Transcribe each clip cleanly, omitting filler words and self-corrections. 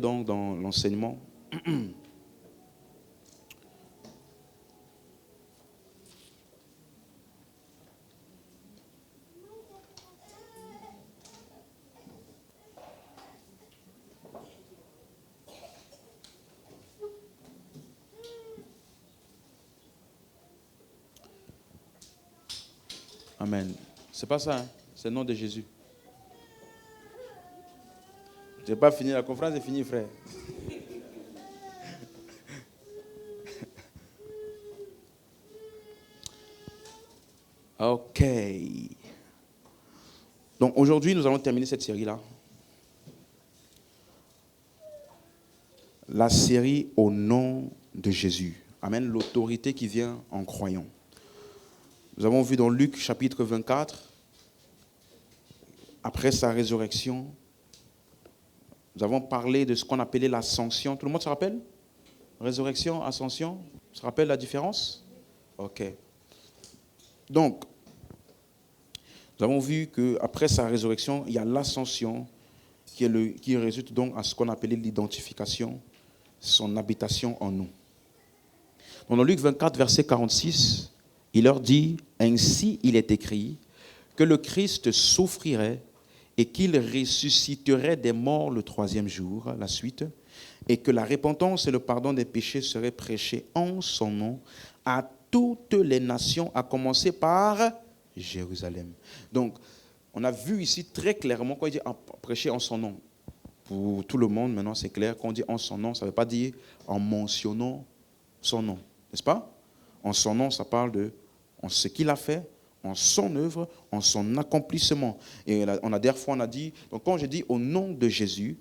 Donc, dans l'enseignement, Amen. C'est pas ça, hein? C'est le nom de Jésus. Je n'ai pas fini, la conférence est finie, frère. Ok. Donc aujourd'hui, nous allons terminer cette série-là. La série au nom de Jésus. Amen. L'autorité qui vient en croyant. Nous avons vu dans Luc chapitre 24, après sa résurrection, nous avons parlé de ce qu'on appelait l'ascension. Tout le monde se rappelle? Résurrection, ascension. Tu te rappelles la différence? Ok. Donc, nous avons vu qu'après sa résurrection, il y a l'ascension qui résulte donc à ce qu'on appelait l'identification, son habitation en nous. Donc, dans Luc 24, verset 46, il leur dit, « Ainsi il est écrit que le Christ souffrirait et qu'il ressusciterait des morts le troisième jour, la suite, et que la repentance et le pardon des péchés seraient prêchés en son nom à toutes les nations, à commencer par Jérusalem. » Donc, on a vu ici très clairement quand il dit prêcher en son nom. Pour tout le monde, maintenant, c'est clair. Quand on dit en son nom, ça ne veut pas dire en mentionnant son nom. N'est-ce pas? En son nom, ça parle de en ce qu'il a fait, en son œuvre, en son accomplissement. Et on a dernière fois, on a dit, donc quand je dis au nom de Jésus,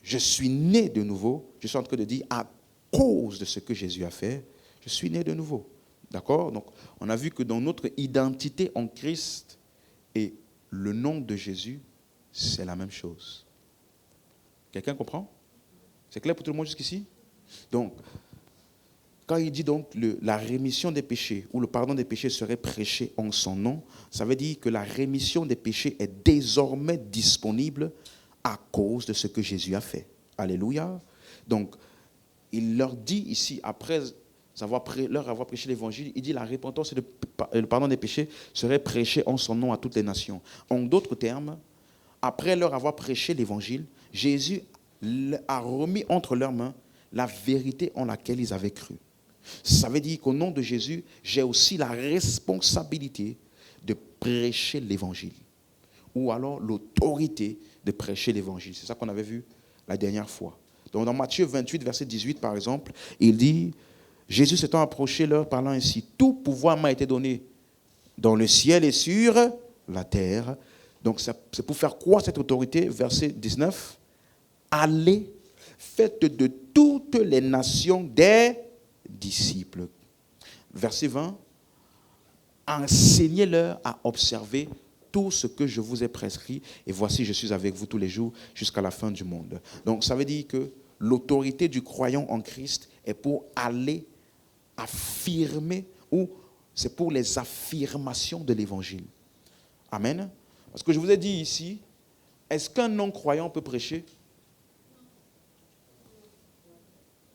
je suis né de nouveau, je suis en train de dire à cause de ce que Jésus a fait, je suis né de nouveau. D'accord? Donc, on a vu que dans notre identité en Christ et le nom de Jésus, c'est la même chose. Quelqu'un comprend? C'est clair pour tout le monde jusqu'ici? Donc, quand il dit donc la rémission des péchés ou le pardon des péchés serait prêché en son nom, ça veut dire que la rémission des péchés est désormais disponible à cause de ce que Jésus a fait. Alléluia. Donc, il leur dit ici, après leur avoir prêché l'évangile, il dit la repentance et le pardon des péchés serait prêché en son nom à toutes les nations. En d'autres termes, après leur avoir prêché l'évangile, Jésus a remis entre leurs mains la vérité en laquelle ils avaient cru. Ça veut dire qu'au nom de Jésus, j'ai aussi la responsabilité de prêcher l'évangile. Ou alors l'autorité de prêcher l'évangile. C'est ça qu'on avait vu la dernière fois. Donc dans Matthieu 28, verset 18, par exemple, il dit, Jésus s'étant approché leur parlant ainsi, tout pouvoir m'a été donné dans le ciel et sur la terre. Donc c'est pour faire quoi cette autorité? Verset 19, allez, faites de toutes les nations des disciples. Verset 20, enseignez-leur à observer tout ce que je vous ai prescrit, et voici, je suis avec vous tous les jours jusqu'à la fin du monde. Donc, ça veut dire que l'autorité du croyant en Christ est pour aller affirmer, ou c'est pour les affirmations de l'évangile. Amen. Parce que je vous ai dit ici, est-ce qu'un non-croyant peut prêcher?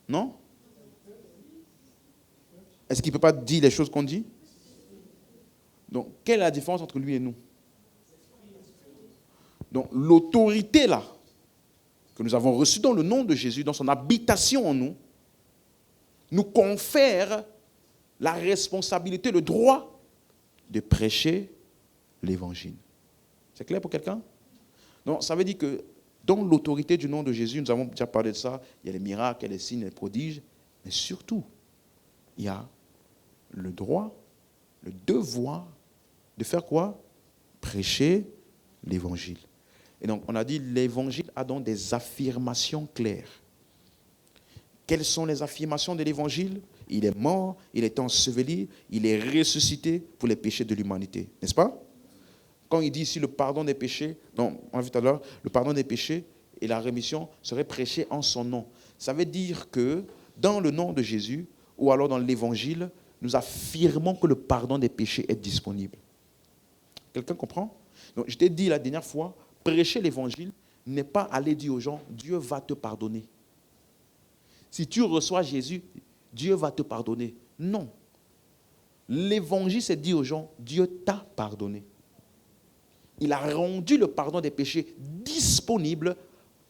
Non? Est-ce qu'il ne peut pas dire les choses qu'on dit? Donc, quelle est la différence entre lui et nous? Donc, l'autorité là, que nous avons reçue dans le nom de Jésus, dans son habitation en nous, nous confère la responsabilité, le droit de prêcher l'évangile. C'est clair pour quelqu'un? Donc, ça veut dire que dans l'autorité du nom de Jésus, nous avons déjà parlé de ça, il y a les miracles, il y a les signes, les prodiges, mais surtout, il y a le droit, le devoir de faire quoi? Prêcher l'évangile. Et donc, on a dit, l'évangile a donc des affirmations claires. Quelles sont les affirmations de l'évangile? Il est mort, il est enseveli, il est ressuscité pour les péchés de l'humanité. N'est-ce pas? Quand il dit ici le pardon des péchés, non, on a vu tout à l'heure, le pardon des péchés et la rémission seraient prêchés en son nom. Ça veut dire que dans le nom de Jésus, ou alors dans l'évangile, nous affirmons que le pardon des péchés est disponible. Quelqu'un comprend? Donc, je t'ai dit la dernière fois, prêcher l'évangile n'est pas aller dire aux gens, Dieu va te pardonner. Si tu reçois Jésus, Dieu va te pardonner. Non. L'évangile, c'est dire aux gens, Dieu t'a pardonné. Il a rendu le pardon des péchés disponible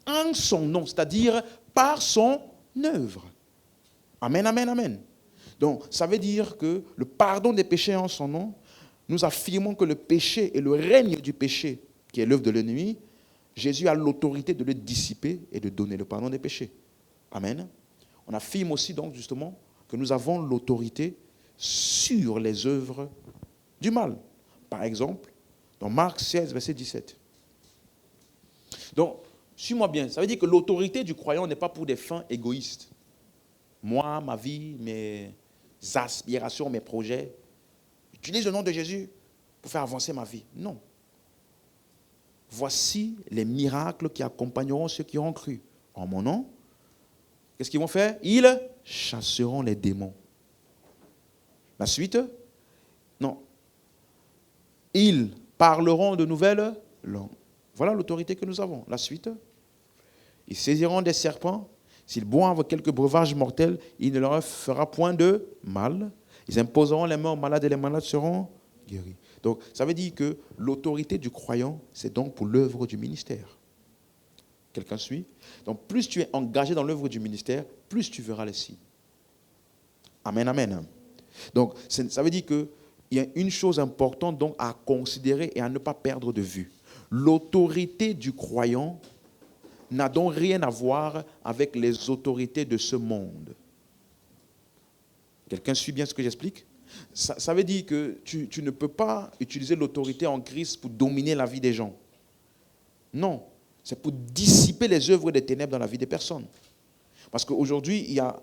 en son nom, c'est-à-dire par son œuvre. Amen, amen, amen. Donc, ça veut dire que le pardon des péchés en son nom, nous affirmons que le péché et le règne du péché, qui est l'œuvre de l'ennemi, Jésus a l'autorité de le dissiper et de donner le pardon des péchés. Amen. On affirme aussi donc justement que nous avons l'autorité sur les œuvres du mal. Par exemple, dans Marc 16, verset 17. Donc, suis-moi bien, ça veut dire que l'autorité du croyant n'est pas pour des fins égoïstes. Moi, ma vie, mes aspirations, mes projets, j'utilise le nom de Jésus pour faire avancer ma vie. Non. Voici les miracles qui accompagneront ceux qui ont cru. En mon nom, qu'est-ce qu'ils vont faire? Ils chasseront les démons. La suite? Non. Ils parleront de nouvelles langues. Voilà l'autorité que nous avons. La suite? Ils saisiront des serpents. S'ils boivent quelques breuvages mortels, il ne leur fera point de mal. Ils imposeront les mains aux malades et les malades seront guéris. Donc, ça veut dire que l'autorité du croyant, c'est donc pour l'œuvre du ministère. Quelqu'un suit? Donc, plus tu es engagé dans l'œuvre du ministère, plus tu verras les signes. Amen, amen. Donc, ça veut dire qu'il y a une chose importante donc, à considérer et à ne pas perdre de vue. L'autorité du croyant n'a donc rien à voir avec les autorités de ce monde. Quelqu'un suit bien ce que j'explique? Ça veut dire que tu ne peux pas utiliser l'autorité en Christ pour dominer la vie des gens. Non, c'est pour dissiper les œuvres des ténèbres dans la vie des personnes. Parce qu'aujourd'hui, il y a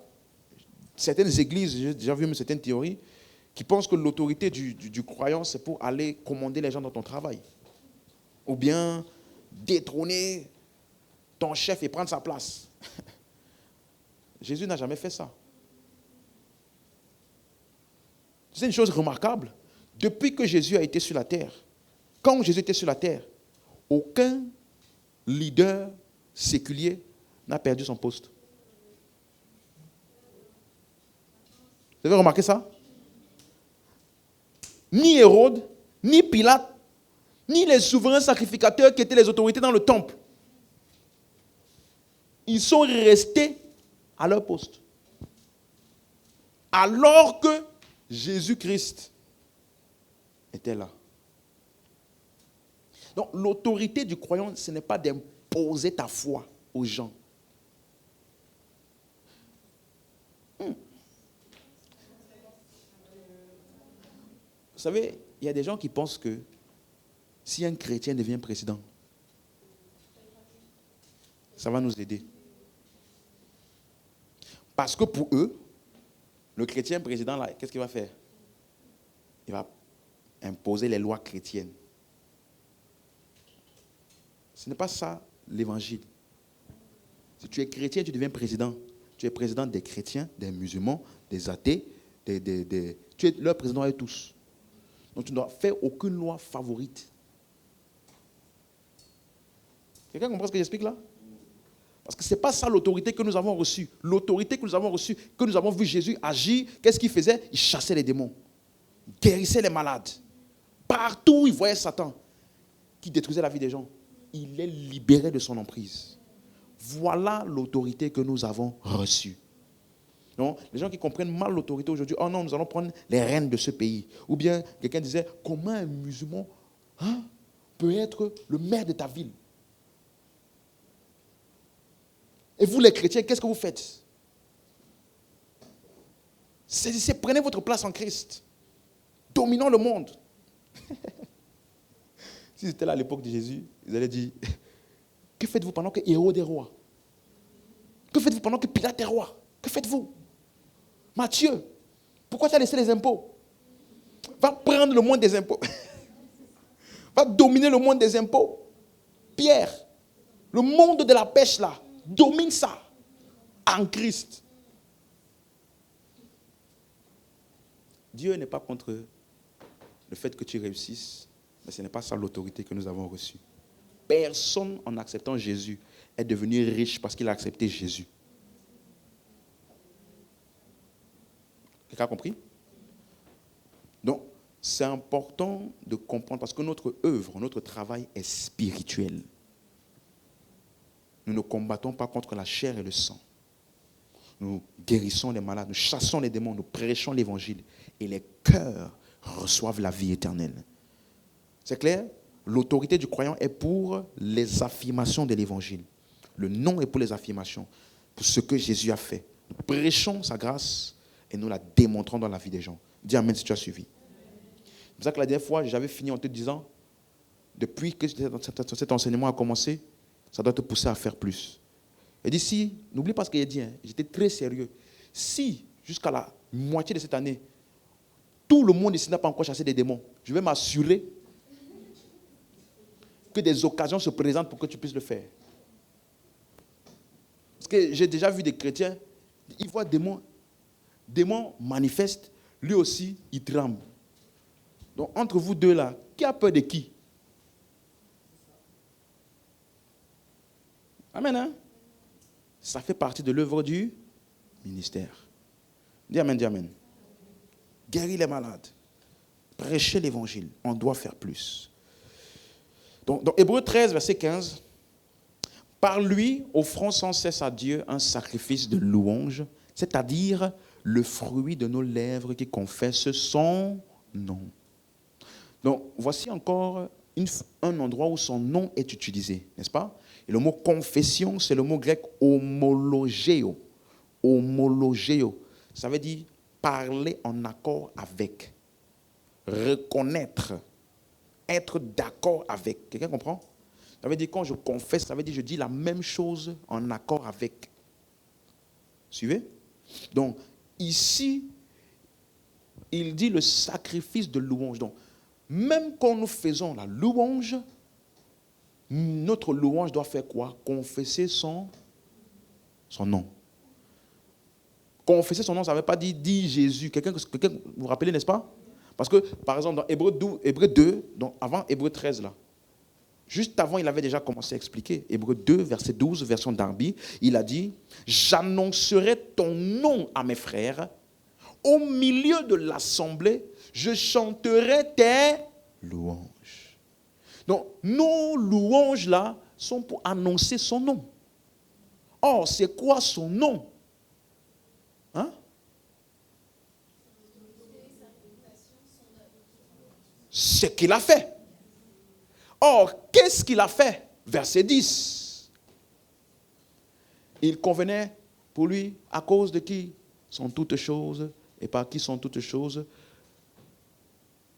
certaines églises, j'ai déjà vu certaines théories, qui pensent que l'autorité du croyant, c'est pour aller commander les gens dans ton travail. Ou bien détrôner ton chef et prendre sa place. Jésus n'a jamais fait ça. C'est une chose remarquable. Depuis que Jésus a été sur la terre, quand Jésus était sur la terre, aucun leader séculier n'a perdu son poste. Vous avez remarqué ça? Ni Hérode, ni Pilate, ni les souverains sacrificateurs qui étaient les autorités dans le temple. Ils sont restés à leur poste. Alors que Jésus-Christ était là. Donc l'autorité du croyant, ce n'est pas d'imposer ta foi aux gens. Vous savez, il y a des gens qui pensent que si un chrétien devient président, ça va nous aider. Parce que pour eux, le chrétien président, là, qu'est-ce qu'il va faire? Il va imposer les lois chrétiennes. Ce n'est pas ça l'évangile. Si tu es chrétien, tu deviens président. Tu es président des chrétiens, des musulmans, des athées, tu es leur président à eux tous. Donc tu ne dois faire aucune loi favorite. Quelqu'un comprend ce que j'explique là? Parce que ce n'est pas ça l'autorité que nous avons reçue. L'autorité que nous avons reçue, que nous avons vu Jésus agir, qu'est-ce qu'il faisait? Il chassait les démons. Il guérissait les malades. Partout où il voyait Satan, qui détruisait la vie des gens, il les libérait de son emprise. Voilà l'autorité que nous avons reçue. Non, les gens qui comprennent mal l'autorité aujourd'hui, oh non, nous allons prendre les rênes de ce pays. Ou bien quelqu'un disait, comment un musulman peut être le maire de ta ville? Et vous les chrétiens, qu'est-ce que vous faites? Prenez votre place en Christ. Dominons le monde. Si c'était là à l'époque de Jésus, ils allaient dire, que faites-vous pendant que Hérode est roi? Que faites-vous pendant que Pilate est roi? Que faites-vous? Matthieu, pourquoi tu as laissé les impôts? Va prendre le monde des impôts. Va dominer le monde des impôts. Pierre, le monde de la pêche là, domine ça en Christ. Dieu n'est pas contre le fait que tu réussisses, mais ce n'est pas ça l'autorité que nous avons reçue. Personne en acceptant Jésus est devenu riche parce qu'il a accepté Jésus. Quelqu'un a compris? Donc, c'est important de comprendre parce que notre œuvre, notre travail est spirituel. Nous ne combattons pas contre la chair et le sang. Nous guérissons les malades, nous chassons les démons, nous prêchons l'évangile et les cœurs reçoivent la vie éternelle. C'est clair? L'autorité du croyant est pour les affirmations de l'évangile. Le nom est pour les affirmations, pour ce que Jésus a fait. Nous prêchons sa grâce et nous la démontrons dans la vie des gens. Dis amen si tu as suivi. C'est pour ça que la dernière fois, j'avais fini en te disant, depuis que cet enseignement a commencé, ça doit te pousser à faire plus. Et d'ici, n'oublie pas ce qu'il a dit, hein, j'étais très sérieux. Si, jusqu'à la moitié de cette année, tout le monde ici n'a pas encore chassé des démons, je vais m'assurer que des occasions se présentent pour que tu puisses le faire. Parce que j'ai déjà vu des chrétiens, ils voient démons manifestent, lui aussi, il tremble. Donc, entre vous deux là, qui a peur de qui? Amen, hein? Ça fait partie de l'œuvre du ministère. Dis amen, dis amen. Guérir les malades. Prêcher l'évangile. On doit faire plus. Donc, dans Hébreux 13, verset 15, par lui, offrons sans cesse à Dieu un sacrifice de louange, c'est-à-dire le fruit de nos lèvres qui confesse son nom. Donc, voici encore un endroit où son nom est utilisé, n'est-ce pas? Et le mot confession, c'est le mot grec homologeo. Homologeo. Ça veut dire parler en accord avec. Reconnaître. Être d'accord avec. Quelqu'un comprend? Ça veut dire quand je confesse, ça veut dire je dis la même chose en accord avec. Suivez? Donc, ici, il dit le sacrifice de louange. Donc, même quand nous faisons la louange, notre louange doit faire quoi? Confesser son nom. Confesser son nom, ça ne veut pas dire Jésus. Quelqu'un vous vous rappelez, n'est-ce pas? Parce que, par exemple, dans Hébreux 2, donc avant Hébreux 13, là, juste avant, il avait déjà commencé à expliquer. Hébreux 2, verset 12, version Darby, il a dit « J'annoncerai ton nom à mes frères. Au milieu de l'assemblée, je chanterai tes louanges. » Donc, nos louanges là sont pour annoncer son nom. Or, c'est quoi son nom? Hein? Ce qu'il a fait. Or, qu'est-ce qu'il a fait? Verset 10. Il convenait pour lui, à cause de qui sont toutes choses, et par qui sont toutes choses,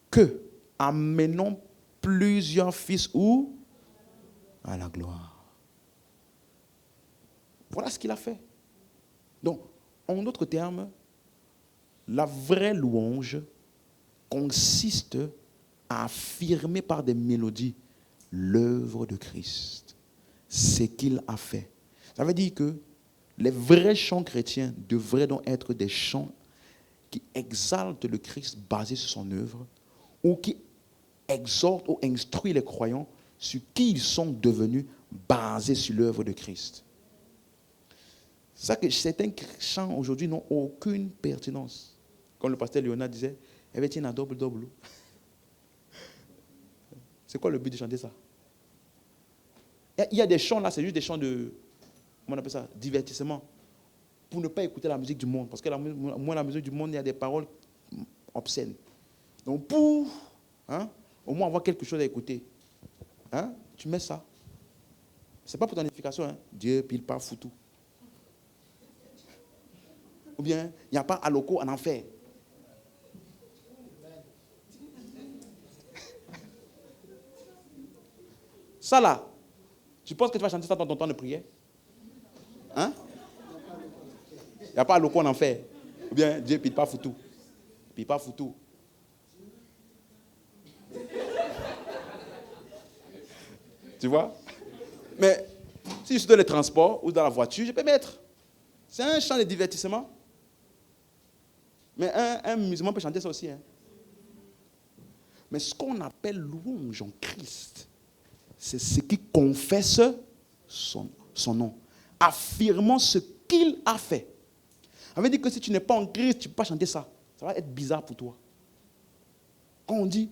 que amenons plusieurs fils où? À la gloire. Voilà ce qu'il a fait. Donc, en d'autres termes, la vraie louange consiste à affirmer par des mélodies l'œuvre de Christ, ce qu'il a fait. Ça veut dire que les vrais chants chrétiens devraient donc être des chants qui exaltent le Christ basé sur son œuvre ou qui exhortent ou instruisent les croyants sur qui ils sont devenus basés sur l'œuvre de Christ. C'est ça que certains chants aujourd'hui n'ont aucune pertinence. Comme le pasteur Léonard disait, eh bien, tiens, double. C'est quoi le but de chanter ça? Il y a des chants là, c'est juste des chants de, comment on appelle ça, divertissement. Pour ne pas écouter la musique du monde. Parce que la musique du monde, il y a des paroles obscènes. Donc pour, au moins avoir quelque chose à écouter, tu mets ça. C'est pas pour ton édification. Dieu pile pas foutu. Ou bien, il n'y a pas aloko en enfer. Ça là, tu penses que tu vas chanter ça dans ton temps de prière? Hein? Il n'y a pas aloko en enfer. Ou bien, Dieu pile pas foutu. Pile pas foutu. Tu vois? Mais si je suis dans les transports ou dans la voiture, je peux mettre. C'est un chant de divertissement. Mais un musulman peut chanter ça aussi. Mais ce qu'on appelle louange en Christ, c'est ce qui confesse son nom, affirmant ce qu'il a fait. Ça veut dire que si tu n'es pas en Christ, tu ne peux pas chanter ça. Ça va être bizarre pour toi. Quand on dit,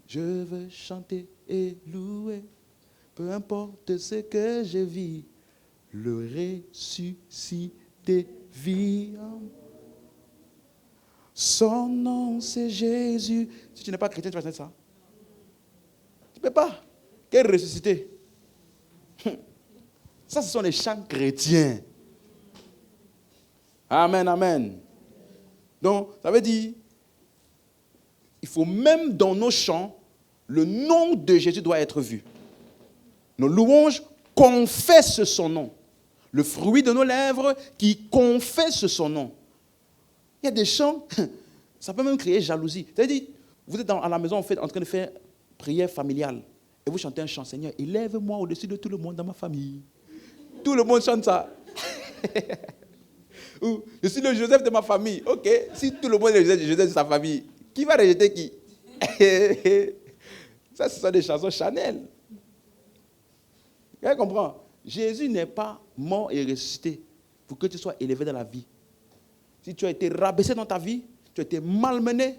je veux chanter et louer, peu importe ce que je vis, le ressuscité vit. Son nom, c'est Jésus. Si tu n'es pas chrétien, tu vas chanter ça. Tu ne peux pas. Quel ressuscité? Ça, ce sont les chants chrétiens. Amen, amen. Donc, ça veut dire, il faut même dans nos chants, le nom de Jésus doit être vu. Nos louanges confessent son nom. Le fruit de nos lèvres qui confesse son nom. Il y a des chants, ça peut même créer jalousie. C'est-à-dire, vous êtes à la maison en train de faire prière familiale et vous chantez un chant, Seigneur, élève-moi au-dessus de tout le monde dans ma famille. Tout le monde chante ça. Ou, je suis le Joseph de ma famille. Ok, si tout le monde est le Joseph de sa famille, qui va rejeter qui? Ça, ce sont des chansons Chanel. Vous comprenez? Jésus n'est pas mort et ressuscité pour que tu sois élevé dans la vie. Si tu as été rabaissé dans ta vie, tu as été malmené,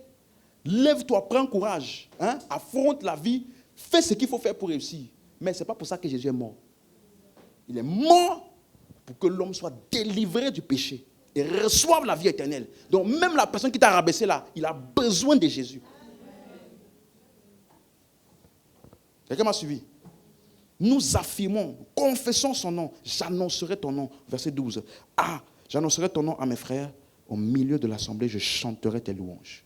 lève-toi, prends courage, affronte la vie, fais ce qu'il faut faire pour réussir. Mais ce n'est pas pour ça que Jésus est mort. Il est mort pour que l'homme soit délivré du péché et reçoive la vie éternelle. Donc même la personne qui t'a rabaissé là, il a besoin de Jésus. Quelqu'un m'a suivi? Nous affirmons, confessons son nom. J'annoncerai ton nom. Verset 12. Ah, j'annoncerai ton nom à mes frères. Au milieu de l'assemblée, je chanterai tes louanges.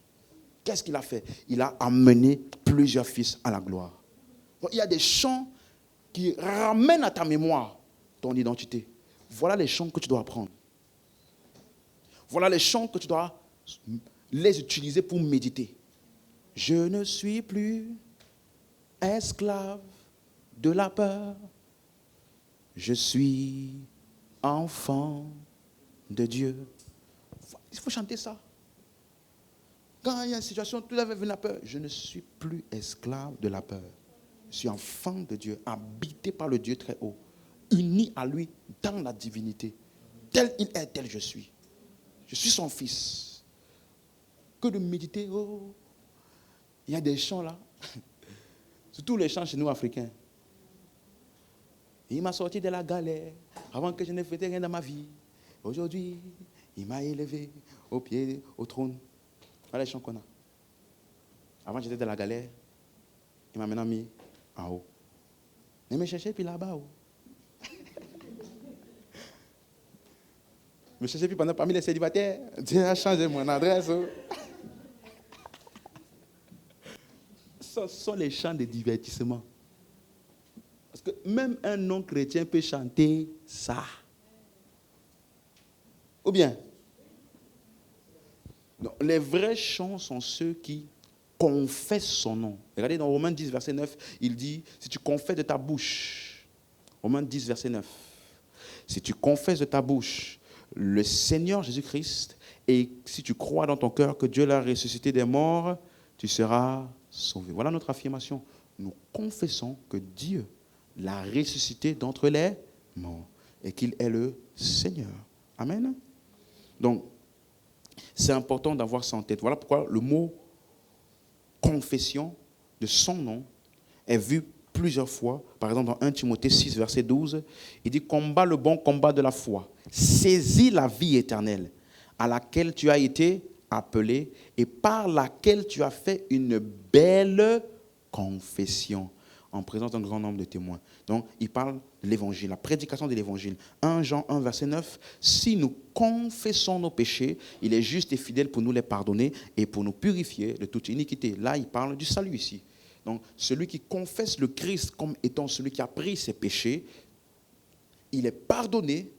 Qu'est-ce qu'il a fait? Il a amené plusieurs fils à la gloire. Donc, il y a des chants qui ramènent à ta mémoire ton identité. Voilà les chants que tu dois apprendre. Voilà les chants que tu dois les utiliser pour méditer. Je ne suis plus esclave de la peur. Je suis enfant de Dieu. Il faut chanter ça. Quand il y a une situation, tout le monde vient la peur. Je ne suis plus esclave de la peur. Je suis enfant de Dieu, habité par le Dieu très haut, uni à lui dans la divinité. Tel il est, tel je suis. Je suis son fils. Que de méditer. Oh, il y a des chants là. Surtout les chants chez nous africains. Il m'a sorti de la galère avant que je ne faisais rien dans ma vie. Aujourd'hui, il m'a élevé au pied, au trône. Voilà les chants qu'on a. Avant, j'étais dans la galère. Il m'a maintenant mis en haut. Il me cherchait puis là-bas. Il me cherchait puis parmi les célibataires. Dieu a changé mon adresse. Ce sont les chants de divertissement. Parce que même un non-chrétien peut chanter ça. Ou bien, donc, les vrais chants sont ceux qui confessent son nom. Regardez dans Romains 10, verset 9, il dit, si tu confesses de ta bouche, Romains 10, verset 9, si tu confesses de ta bouche le Seigneur Jésus-Christ et si tu crois dans ton cœur que Dieu l'a ressuscité des morts, tu seras sauvé. Voilà notre affirmation. Nous confessons que Dieu l'a ressuscité d'entre les morts et qu'il est le Seigneur. Amen. Donc, c'est important d'avoir ça en tête. Voilà pourquoi le mot confession de son nom est vu plusieurs fois. Par exemple, dans 1 Timothée 6, verset 12, il dit « Combat le bon combat de la foi, saisis la vie éternelle, à laquelle tu as été appelé et par laquelle tu as fait une belle confession en présence d'un grand nombre de témoins. » Donc, il parle de l'évangile, la prédication de l'évangile. 1 Jean 1, verset 9, « Si nous confessons nos péchés, il est juste et fidèle pour nous les pardonner et pour nous purifier de toute iniquité. » Là, il parle du salut ici. Donc, celui qui confesse le Christ comme étant celui qui a pris ses péchés, il est pardonné,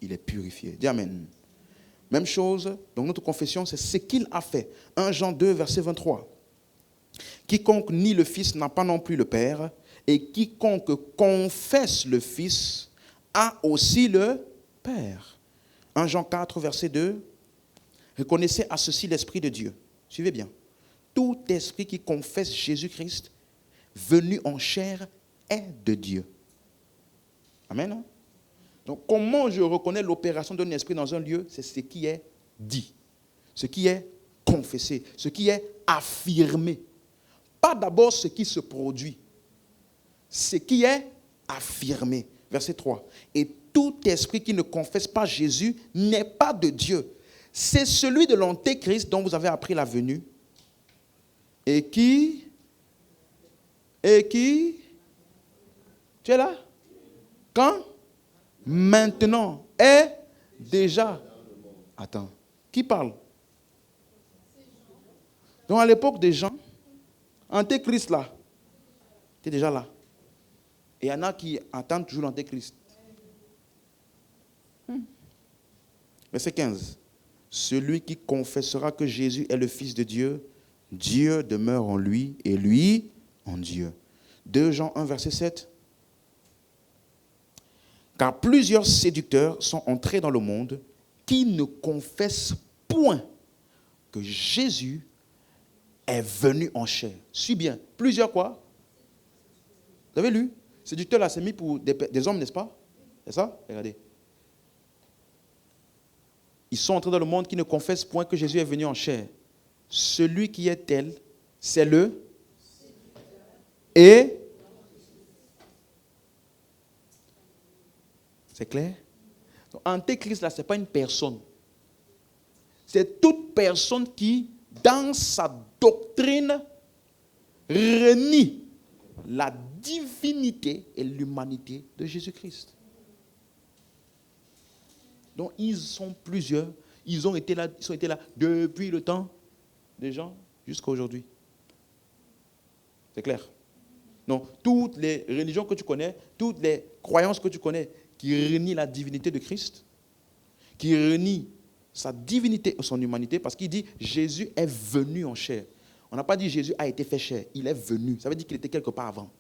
il est purifié. Dis Amen. Même chose, donc notre confession, c'est ce qu'il a fait. 1 Jean 2, verset 23. « Quiconque nie le Fils n'a pas non plus le Père, et quiconque confesse le Fils a aussi le Père. » 1 Jean 4, verset 2. « Reconnaissez à ceci l'Esprit de Dieu. » Suivez bien. « Tout esprit qui confesse Jésus-Christ, venu en chair, est de Dieu. Amen. Hein? Donc, comment je reconnais l'opération d'un esprit dans un lieu? C'est ce qui est dit, ce qui est confessé, ce qui est affirmé. Pas d'abord ce qui se produit, ce qui est affirmé. Verset 3. Et tout esprit qui ne confesse pas Jésus n'est pas de Dieu. C'est celui de l'Antéchrist dont vous avez appris la venue. Et qui? Tu es là? Quand? Maintenant. Et déjà. Attends. Qui parle? Donc à l'époque des gens, Antéchrist là, tu es déjà là. Et il y en a qui attendent toujours l'Antéchrist. Verset 15. Celui qui confessera que Jésus est le Fils de Dieu, Dieu demeure en lui et lui en Dieu. 2 Jean 1, verset 7. Car plusieurs séducteurs sont entrés dans le monde qui ne confessent point que Jésus est venu en chair. Suis bien. Plusieurs quoi? Vous avez lu? Séducteur là, c'est mis pour des hommes, n'est-ce pas? C'est ça? Regardez. Ils sont entrés dans le monde qui ne confessent point que Jésus est venu en chair. Celui qui est tel, c'est le et. C'est clair? Donc, Antéchrist là, ce n'est pas une personne. C'est toute personne qui, dans sa doctrine, renie la divinité et l'humanité de Jésus-Christ. Donc, ils sont plusieurs. Ils sont été là depuis le temps des gens jusqu'à aujourd'hui. C'est clair? Donc, toutes les religions que tu connais, toutes les croyances que tu connais, qui renient la divinité de Christ, qui renient sa divinité et son humanité, parce qu'il dit Jésus est venu en chair. On n'a pas dit Jésus a été fait chair, il est venu. Ça veut dire qu'il était quelque part avant.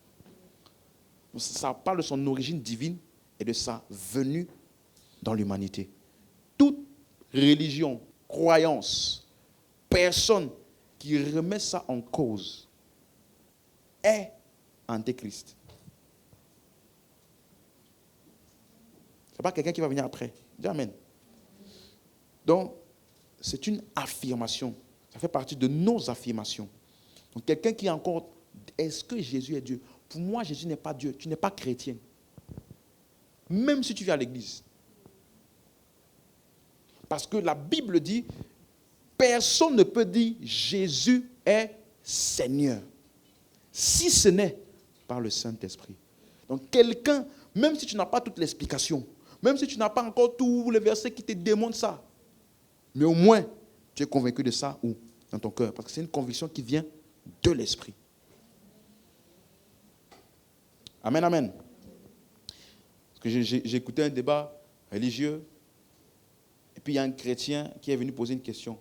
Ça parle de son origine divine et de sa venue dans l'humanité. Toute religion, croyance, personne qui remet ça en cause est antéchrist. Ce n'est pas quelqu'un qui va venir après. Dis Amen. Donc, c'est une affirmation. Ça fait partie de nos affirmations. Donc, quelqu'un qui est encore, est-ce que Jésus est Dieu? Pour moi, Jésus n'est pas Dieu. Tu n'es pas chrétien. Même si tu viens à l'église. Parce que la Bible dit, personne ne peut dire Jésus est Seigneur. Si ce n'est par le Saint-Esprit. Donc, quelqu'un, même si tu n'as pas toute l'explication, même si tu n'as pas encore tous les versets qui te démontrent ça, mais au moins, tu es convaincu de ça où? Dans ton cœur. Parce que c'est une conviction qui vient de l'Esprit. Amen, amen. Parce que j'ai écouté un débat religieux, et puis il y a un chrétien qui est venu poser une question.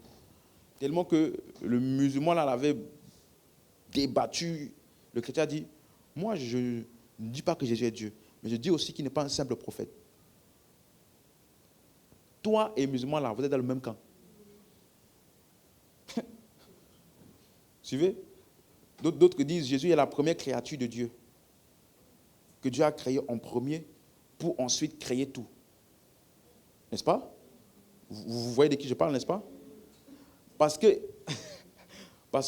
Tellement que le musulman là l'avait débattu, le chrétien a dit, moi je ne dis pas que Jésus est Dieu, mais je dis aussi qu'il n'est pas un simple prophète. Toi et musulman là, vous êtes dans le même camp. Suivez? D'autres disent Jésus est la première créature de Dieu. Que Dieu a créé en premier pour ensuite créer tout. N'est-ce pas? Vous voyez de qui je parle, n'est-ce pas? Parce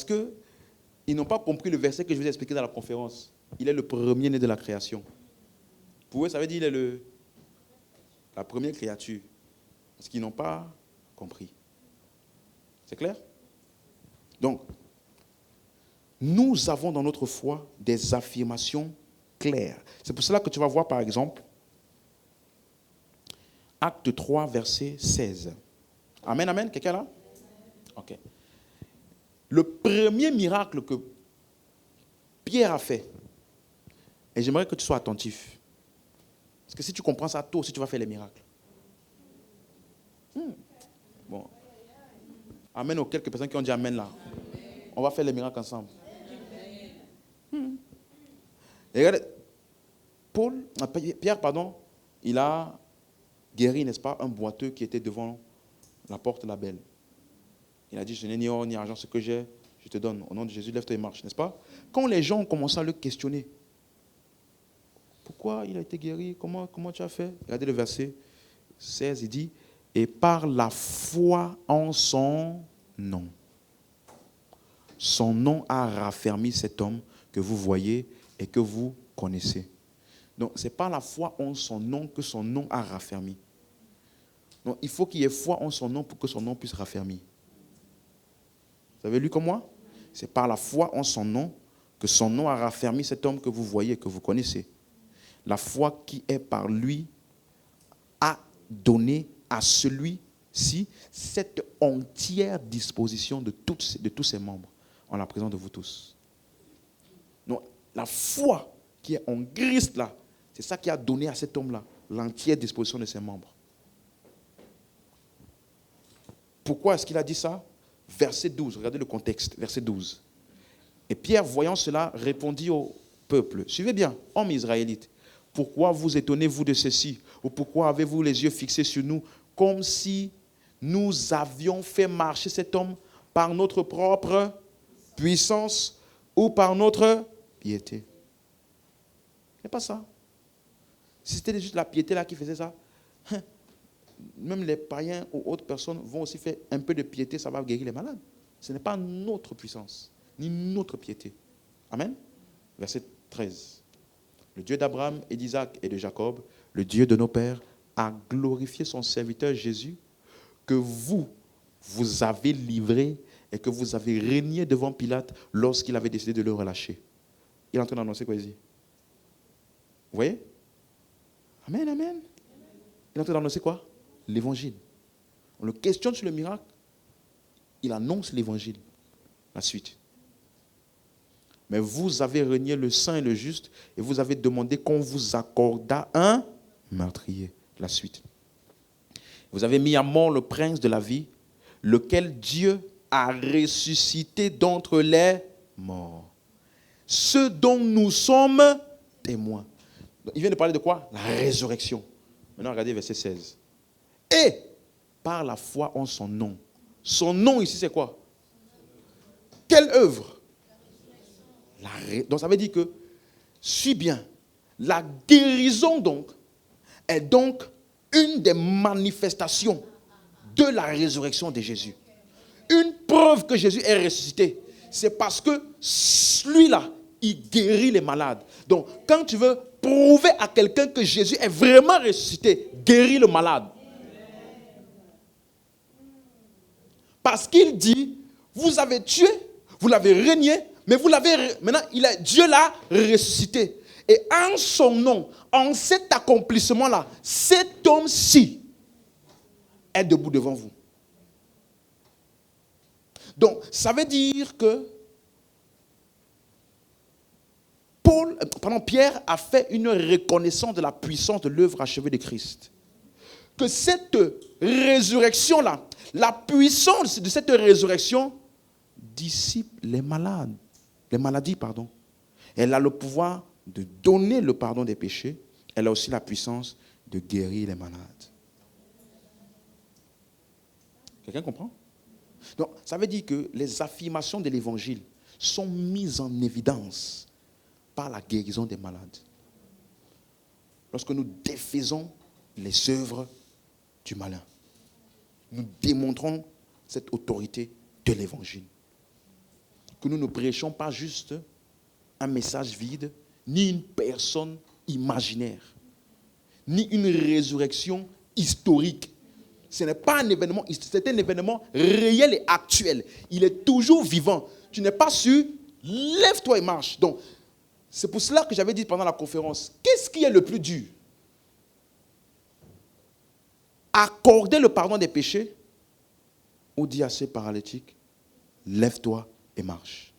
que ils n'ont pas compris le verset que je vous ai expliqué dans la conférence. Il est le premier-né de la création. Pour eux, ça veut dire qu'il est la première créature. Parce qu'ils n'ont pas compris. C'est clair? Donc, nous avons dans notre foi des affirmations claires. C'est pour cela que tu vas voir, par exemple, Acte 3, verset 16. Amen, amen. Quelqu'un là? Ok. Le premier miracle que Pierre a fait, et j'aimerais que tu sois attentif. Parce que si tu comprends ça, toi aussi tu vas faire les miracles. Bon. Amen aux quelques personnes qui ont dit amen là. On va faire les miracles ensemble. Et regardez, Pierre, il a guéri, n'est-ce pas, un boiteux qui était devant la porte de la belle. Il a dit, je n'ai ni or ni argent, ce que j'ai, je te donne. Au nom de Jésus, lève-toi et marche, n'est-ce pas? Quand les gens ont commencé à le questionner, Pourquoi il a été guéri? Comment tu as fait? Regardez le verset 16, il dit, et par la foi en son nom. Son nom a raffermi cet homme que vous voyez et que vous connaissez. Donc, c'est par la foi en son nom que son nom a raffermi. Donc, il faut qu'il y ait foi en son nom pour que son nom puisse raffermir. Vous avez lu comme moi? C'est par la foi en son nom que son nom a raffermi cet homme que vous voyez et que vous connaissez. La foi qui est par lui a donné à celui-ci cette entière disposition de tous ses membres en la présence de vous tous. Donc, la foi qui est en Christ là, c'est ça qui a donné à cet homme-là l'entière disposition de ses membres. Pourquoi est-ce qu'il a dit ça? Verset 12, regardez le contexte, verset 12. Et Pierre, voyant cela, répondit au peuple. Suivez bien, hommes israélites, pourquoi vous étonnez-vous de ceci? Ou pourquoi avez-vous les yeux fixés sur nous, comme si nous avions fait marcher cet homme par notre propre puissance ou par notre piété? Ce n'est pas ça. Si c'était juste la piété là qui faisait ça, même les païens ou autres personnes vont aussi faire un peu de piété, ça va guérir les malades. Ce n'est pas notre puissance, ni notre piété. Amen. Verset 13. Le Dieu d'Abraham et d'Isaac et de Jacob, le Dieu de nos pères, a glorifié son serviteur Jésus, que vous avez livré et que vous avez régné devant Pilate lorsqu'il avait décidé de le relâcher. Il est en train d'annoncer quoi ici? Vous voyez? Amen, amen. Il est en train d'annoncer quoi? L'évangile. On le questionne sur le miracle, il annonce l'évangile. La suite. Mais vous avez renié le saint et le juste et vous avez demandé qu'on vous accordât un meurtrier. La suite. Vous avez mis à mort le prince de la vie, lequel Dieu a ressuscité d'entre les morts. Ce dont nous sommes témoins. Il vient de parler de quoi? La résurrection. Maintenant, regardez verset 16. Et par la foi en son nom. Son nom ici, c'est quoi? Quelle œuvre? Donc ça veut dire que, suis bien, la guérison donc est donc une des manifestations de la résurrection de Jésus. Une preuve que Jésus est ressuscité, c'est parce que lui-là, il guérit les malades. Donc quand tu veux prouver à quelqu'un que Jésus est vraiment ressuscité, guéris le malade. Parce qu'il dit, vous avez tué, vous l'avez régné, mais vous l'avez, maintenant, Dieu l'a ressuscité. Et en son nom, en cet accomplissement-là, cet homme-ci est debout devant vous. Donc, ça veut dire que Pierre a fait une reconnaissance de la puissance de l'œuvre achevée de Christ. Que cette résurrection-là, la puissance de cette résurrection dissipe les maladies. Elle a le pouvoir de donner le pardon des péchés. Elle a aussi la puissance de guérir les malades. Quelqu'un comprend? Donc, ça veut dire que les affirmations de l'évangile sont mises en évidence par la guérison des malades. Lorsque nous défaisons les œuvres du malin, nous démontrons cette autorité de l'évangile. Que nous ne prêchons pas juste un message vide, ni une personne imaginaire, ni une résurrection historique. Ce n'est pas un événement, c'est un événement réel et actuel. Il est toujours vivant. Tu n'es pas sûr, lève-toi et marche. Donc, c'est pour cela que j'avais dit pendant la conférence, qu'est-ce qui est le plus dur? Accorder le pardon des péchés ou dire à ces paralytiques, lève-toi et marche.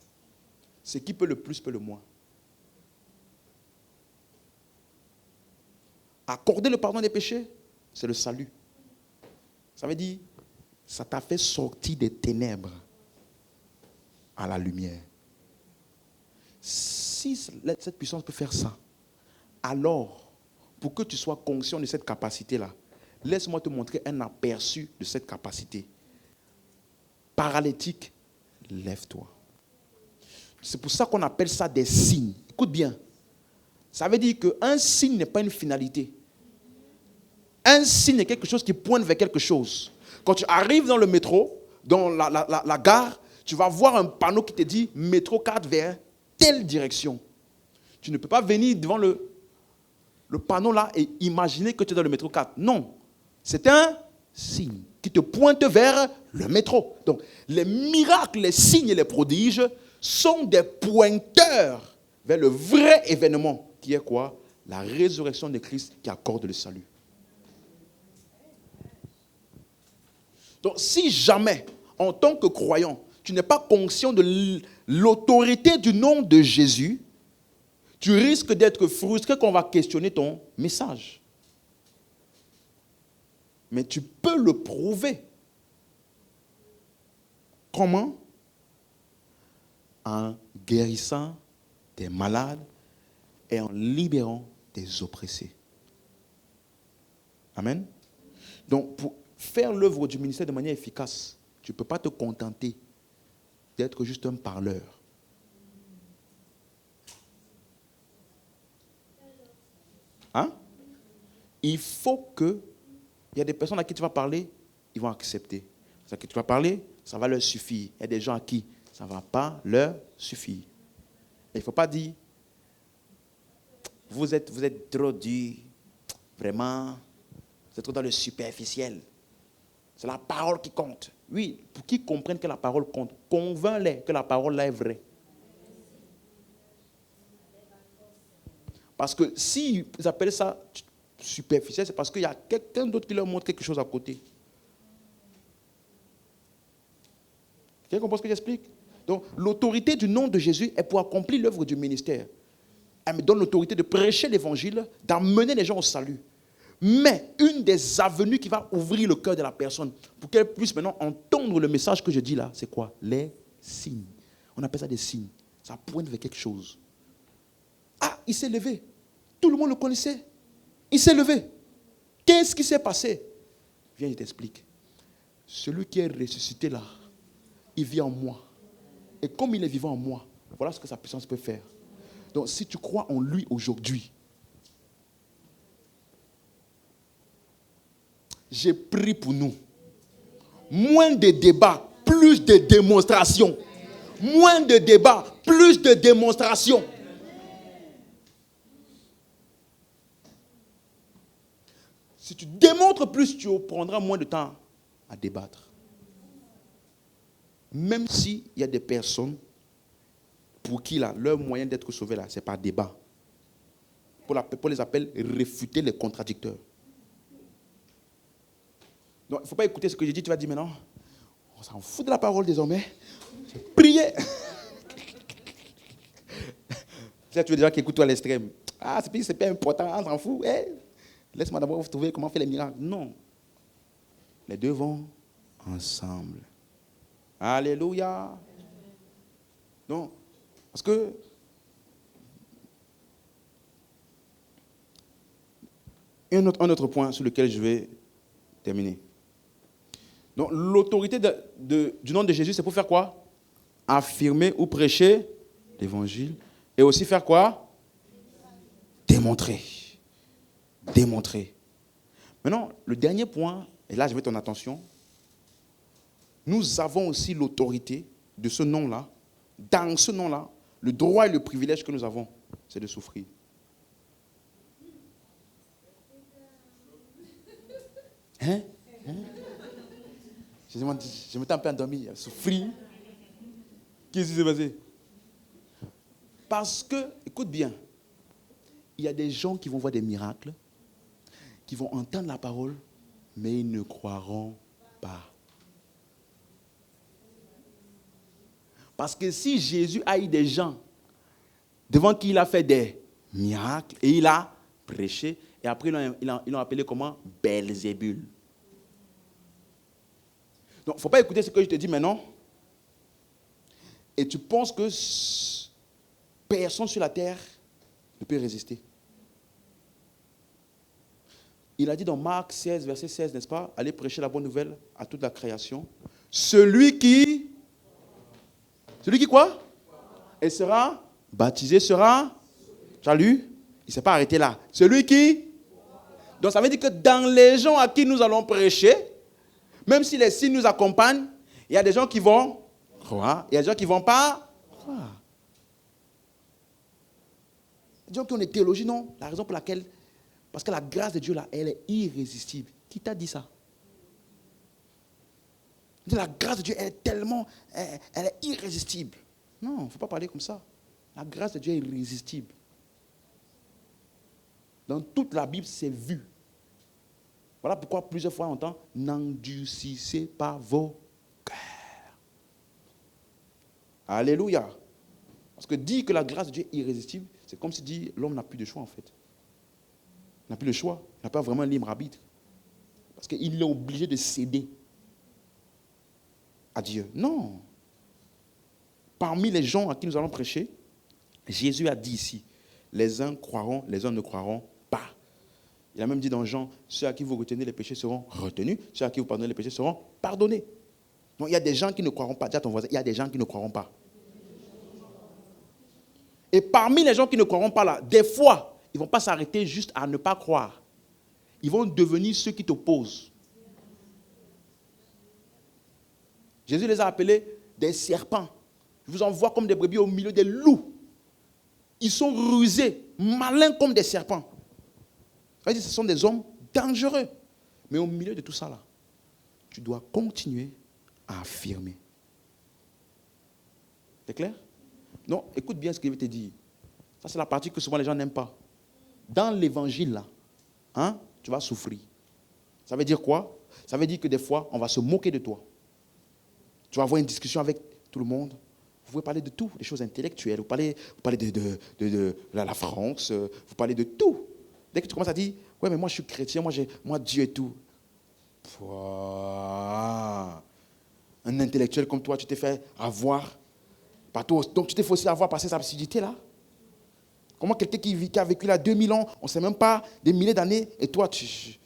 Ce qui peut le plus peut le moins. Accorder le pardon des péchés, c'est le salut. Ça veut dire, ça t'a fait sortir des ténèbres à la lumière. Si cette puissance peut faire ça, alors, pour que tu sois conscient de cette capacité-là, laisse-moi te montrer un aperçu de cette capacité. Paralytique, lève-toi. C'est pour ça qu'on appelle ça des signes. Écoute bien. Ça veut dire qu'un signe n'est pas une finalité. Un signe est quelque chose qui pointe vers quelque chose. Quand tu arrives dans le métro, dans la gare, tu vas voir un panneau qui te dit métro 4 vers telle direction. Tu ne peux pas venir devant le panneau là et imaginer que tu es dans le métro 4. Non, c'est un signe qui te pointe vers le métro. Donc, les miracles, les signes et les prodiges sont des pointeurs vers le vrai événement qui est quoi? La résurrection de Christ qui accorde le salut. Donc, si jamais, en tant que croyant, tu n'es pas conscient de l'autorité du nom de Jésus, tu risques d'être frustré quand on va questionner ton message. Mais tu peux le prouver. Comment? En guérissant des malades et en libérant des oppressés. Amen. Donc, pour faire l'œuvre du ministère de manière efficace, tu ne peux pas te contenter d'être juste un parleur. Hein? Il faut que, il y a des personnes à qui tu vas parler, ils vont accepter. À qui tu vas parler, ça va leur suffire. Il y a des gens à qui ça ne va pas leur suffire. Et il ne faut pas dire, vous êtes trop dur, vraiment, vous êtes trop dans le superficiel. C'est la parole qui compte. Oui, pour qu'ils comprennent que la parole compte, convainc-les que la parole là est vraie. Parce que s'ils appellent ça superficiel, c'est parce qu'il y a quelqu'un d'autre qui leur montre quelque chose à côté. Quelqu'un comprend ce que j'explique? Donc, l'autorité du nom de Jésus est pour accomplir l'œuvre du ministère. Elle me donne l'autorité de prêcher l'évangile, d'amener les gens au salut. Mais une des avenues qui va ouvrir le cœur de la personne pour qu'elle puisse maintenant entendre le message que je dis là, c'est quoi? Les signes. On appelle ça des signes. Ça pointe vers quelque chose. Ah, il s'est levé. Tout le monde le connaissait. Il s'est levé. Qu'est-ce qui s'est passé? Viens, je t'explique. Celui qui est ressuscité là, il vit en moi. Et comme il est vivant en moi, voilà ce que sa puissance peut faire. Donc, si tu crois en lui aujourd'hui, j'ai pris pour nous. Moins de débats, plus de démonstrations. Moins de débats, plus de démonstrations. Si tu démontres plus, tu prendras moins de temps à débattre. Même s'il y a des personnes pour qui là, leur moyen d'être sauvé, là, c'est par débat. Pour les appelle réfuter les contradicteurs. Donc, il ne faut pas écouter ce que j'ai dit, tu vas dire maintenant, on s'en fout de la parole désormais. Priez. Là, tu veux déjà qu'écoute-toi à l'extrême. Ah, c'est pas important, on s'en fout. Hey, laisse-moi d'abord vous trouver comment faire les miracles. Non. Les deux vont ensemble. Alléluia. Non. Parce que un autre point sur lequel je vais terminer. Donc, l'autorité du nom de Jésus, c'est pour faire quoi? Affirmer ou prêcher l'évangile. Et aussi faire quoi? Démontrer. Démontrer. Maintenant, le dernier point, et là je veux ton attention, nous avons aussi l'autorité de ce nom-là. Dans ce nom-là, le droit et le privilège que nous avons, c'est de souffrir. Hein? Je m'étais un peu endormi, souffrir. Qu'est-ce qui s'est passé? Parce que, écoute bien, il y a des gens qui vont voir des miracles, qui vont entendre la parole, mais ils ne croiront pas. Parce que si Jésus a eu des gens devant qui il a fait des miracles et il a prêché, et après ils l'ont appelé comment? Belzébul. Donc, il ne faut pas écouter ce que je te dis maintenant. Et tu penses que personne sur la terre ne peut résister. Il a dit dans Marc 16, verset 16, n'est-ce pas? Allez prêcher la bonne nouvelle à toute la création. Celui qui quoi? Et sera baptisé, sera, tu as lu? Il ne s'est pas arrêté là. Celui qui... Donc ça veut dire que dans les gens à qui nous allons prêcher, même si les signes nous accompagnent, il y a des gens qui vont croire, il y a des gens qui ne vont pas croire. Il y a des gens qui ont des théologies, non. La raison pour laquelle, parce que la grâce de Dieu là, elle est irrésistible. Qui t'a dit ça? La grâce de Dieu elle est tellement, elle est irrésistible. Non, il ne faut pas parler comme ça. La grâce de Dieu est irrésistible. Dans toute la Bible, c'est vu. Voilà pourquoi plusieurs fois on entend « N'endurcissez pas vos cœurs ». Alléluia. Parce que dire que la grâce de Dieu est irrésistible, c'est comme si dit l'homme n'a plus de choix en fait. Il n'a plus de choix. Il n'a pas vraiment un libre arbitre. Parce qu'il est obligé de céder à Dieu. Non. Parmi les gens à qui nous allons prêcher, Jésus a dit ici, les uns croiront, les uns ne croiront pas. Il a même dit dans Jean, ceux à qui vous retenez les péchés seront retenus, ceux à qui vous pardonnez les péchés seront pardonnés. Donc il y a des gens qui ne croiront pas. Dis à ton voisin, il y a des gens qui ne croiront pas. Et parmi les gens qui ne croiront pas là, des fois, ils ne vont pas s'arrêter juste à ne pas croire. Ils vont devenir ceux qui t'opposent. Jésus les a appelés des serpents. Je vous envoie comme des brebis au milieu des loups. Ils sont rusés, malins comme des serpents. Ce sont des hommes dangereux. Mais au milieu de tout ça, là, tu dois continuer à affirmer. C'est clair? Non, écoute bien ce qu'il veut te dire. Ça, c'est la partie que souvent les gens n'aiment pas. Dans l'évangile, là, tu vas souffrir. Ça veut dire quoi? Ça veut dire que des fois, on va se moquer de toi. Tu vas avoir une discussion avec tout le monde. Vous pouvez parler de tout, des choses intellectuelles. Vous parlez de la France, vous parlez de tout. Dès que tu commences à dire, ouais, mais moi je suis chrétien, moi Dieu et tout. Pouah. Un intellectuel comme toi, tu t'es fait avoir par toi. Donc tu t'es fait aussi avoir par ces absurdités-là. Comment quelqu'un qui a vécu là 2000 ans, on ne sait même pas, des milliers d'années, et toi, tu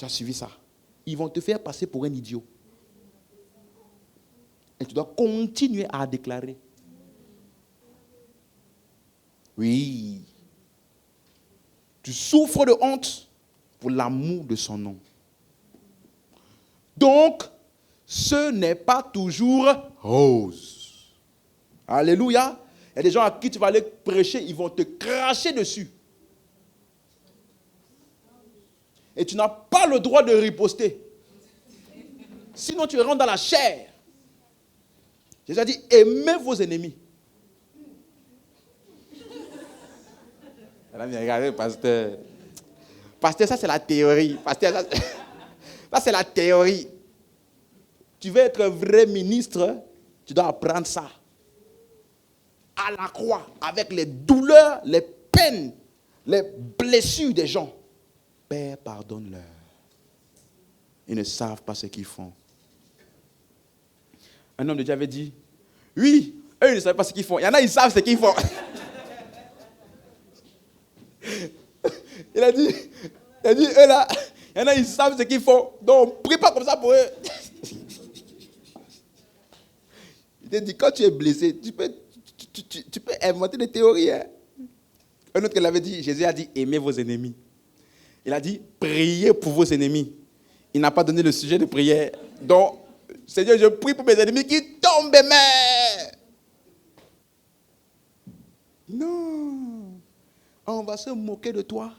as suivi ça. Ils vont te faire passer pour un idiot. Et tu dois continuer à déclarer. Oui. Tu souffres de honte pour l'amour de son nom. Donc, ce n'est pas toujours rose. Alléluia. Il y a des gens à qui tu vas aller prêcher, ils vont te cracher dessus. Et tu n'as pas le droit de riposter. Sinon, tu rentres dans la chair. Jésus a dit, aimez vos ennemis. Regardez, pasteur. Pasteur, ça c'est la théorie. Pasteur, ça c'est la théorie. Tu veux être un vrai ministre, tu dois apprendre ça. À la croix, avec les douleurs, les peines, les blessures des gens. Père, pardonne-leur. Ils ne savent pas ce qu'ils font. Un homme de Dieu avait dit, oui, eux ils ne savent pas ce qu'ils font. Il y en a, ils savent ce qu'ils font. Il a dit, eux là, il y en a, ils savent ce qu'ils font. Donc, prie pas comme ça pour eux. Il te dit, quand tu es blessé, tu peux inventer des théories. Hein? Un autre qui l'avait dit, Jésus a dit, aimez vos ennemis. Il a dit, priez pour vos ennemis. Il n'a pas donné le sujet de prière. Donc, Seigneur, je prie pour mes ennemis qui tombent, mais... Non. On va se moquer de toi.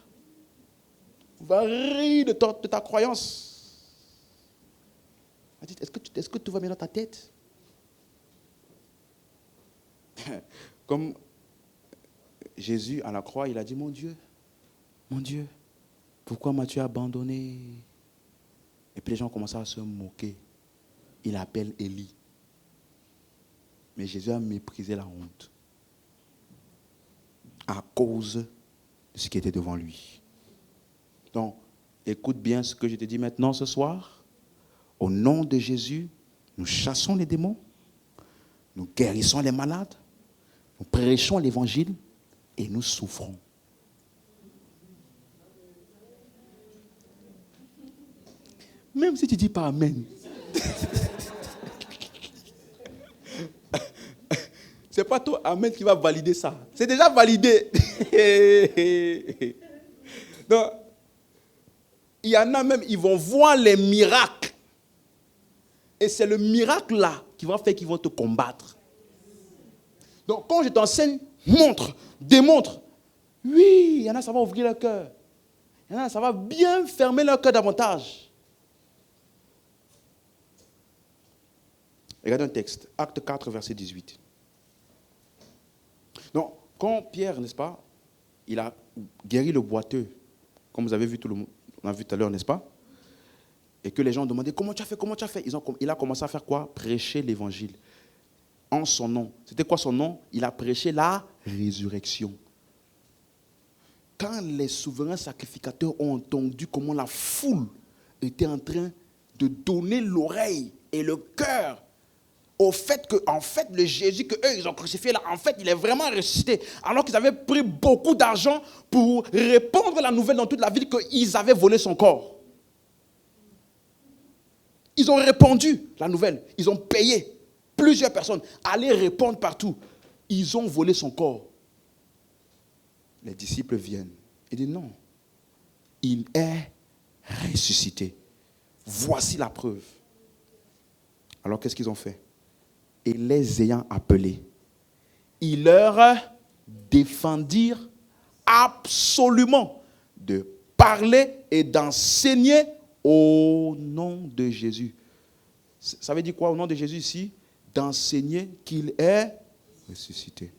On va rire de ta croyance. Est-ce que tout va bien dans ta tête? Comme Jésus à la croix, il a dit, mon Dieu, pourquoi m'as-tu abandonné? Et puis les gens commençaient à se moquer. Il appelle Élie. Mais Jésus a méprisé la honte à cause de ce qui était devant lui. Donc, écoute bien ce que je te dis maintenant ce soir. Au nom de Jésus, nous chassons les démons, nous guérissons les malades, nous prêchons l'évangile et nous souffrons. Même si tu ne dis pas Amen. c'est pas toi, Amen, qui va valider ça. C'est déjà validé. Donc, il y en a même, ils vont voir les miracles. Et c'est le miracle là qui va faire qu'ils vont te combattre. Donc, quand je t'enseigne, montre, démontre. Oui, il y en a, ça va ouvrir leur cœur. Il y en a, ça va bien fermer leur cœur davantage. Regardez un texte, Acte 4, verset 18. Donc, quand Pierre, n'est-ce pas, il a guéri le boiteux, comme vous avez vu tout le monde, on a vu tout à l'heure, n'est-ce pas? Et que les gens ont demandé, comment tu as fait? Il a commencé à faire quoi? Prêcher l'évangile. En son nom. C'était quoi son nom? Il a prêché la résurrection. Quand les souverains sacrificateurs ont entendu comment la foule était en train de donner l'oreille et le cœur au fait que, en fait, le Jésus qu'eux, ils ont crucifié là, en fait, il est vraiment ressuscité. Alors qu'ils avaient pris beaucoup d'argent pour répandre la nouvelle dans toute la ville qu'ils avaient volé son corps. Ils ont répandu la nouvelle. Ils ont payé plusieurs personnes à aller répandre partout. Ils ont volé son corps. Les disciples viennent et disent non, il est ressuscité. Voici la preuve. Alors qu'est-ce qu'ils ont fait? Et les ayant appelés, ils leur défendirent absolument de parler et d'enseigner au nom de Jésus. Ça veut dire quoi au nom de Jésus ici? D'enseigner qu'il est ressuscité.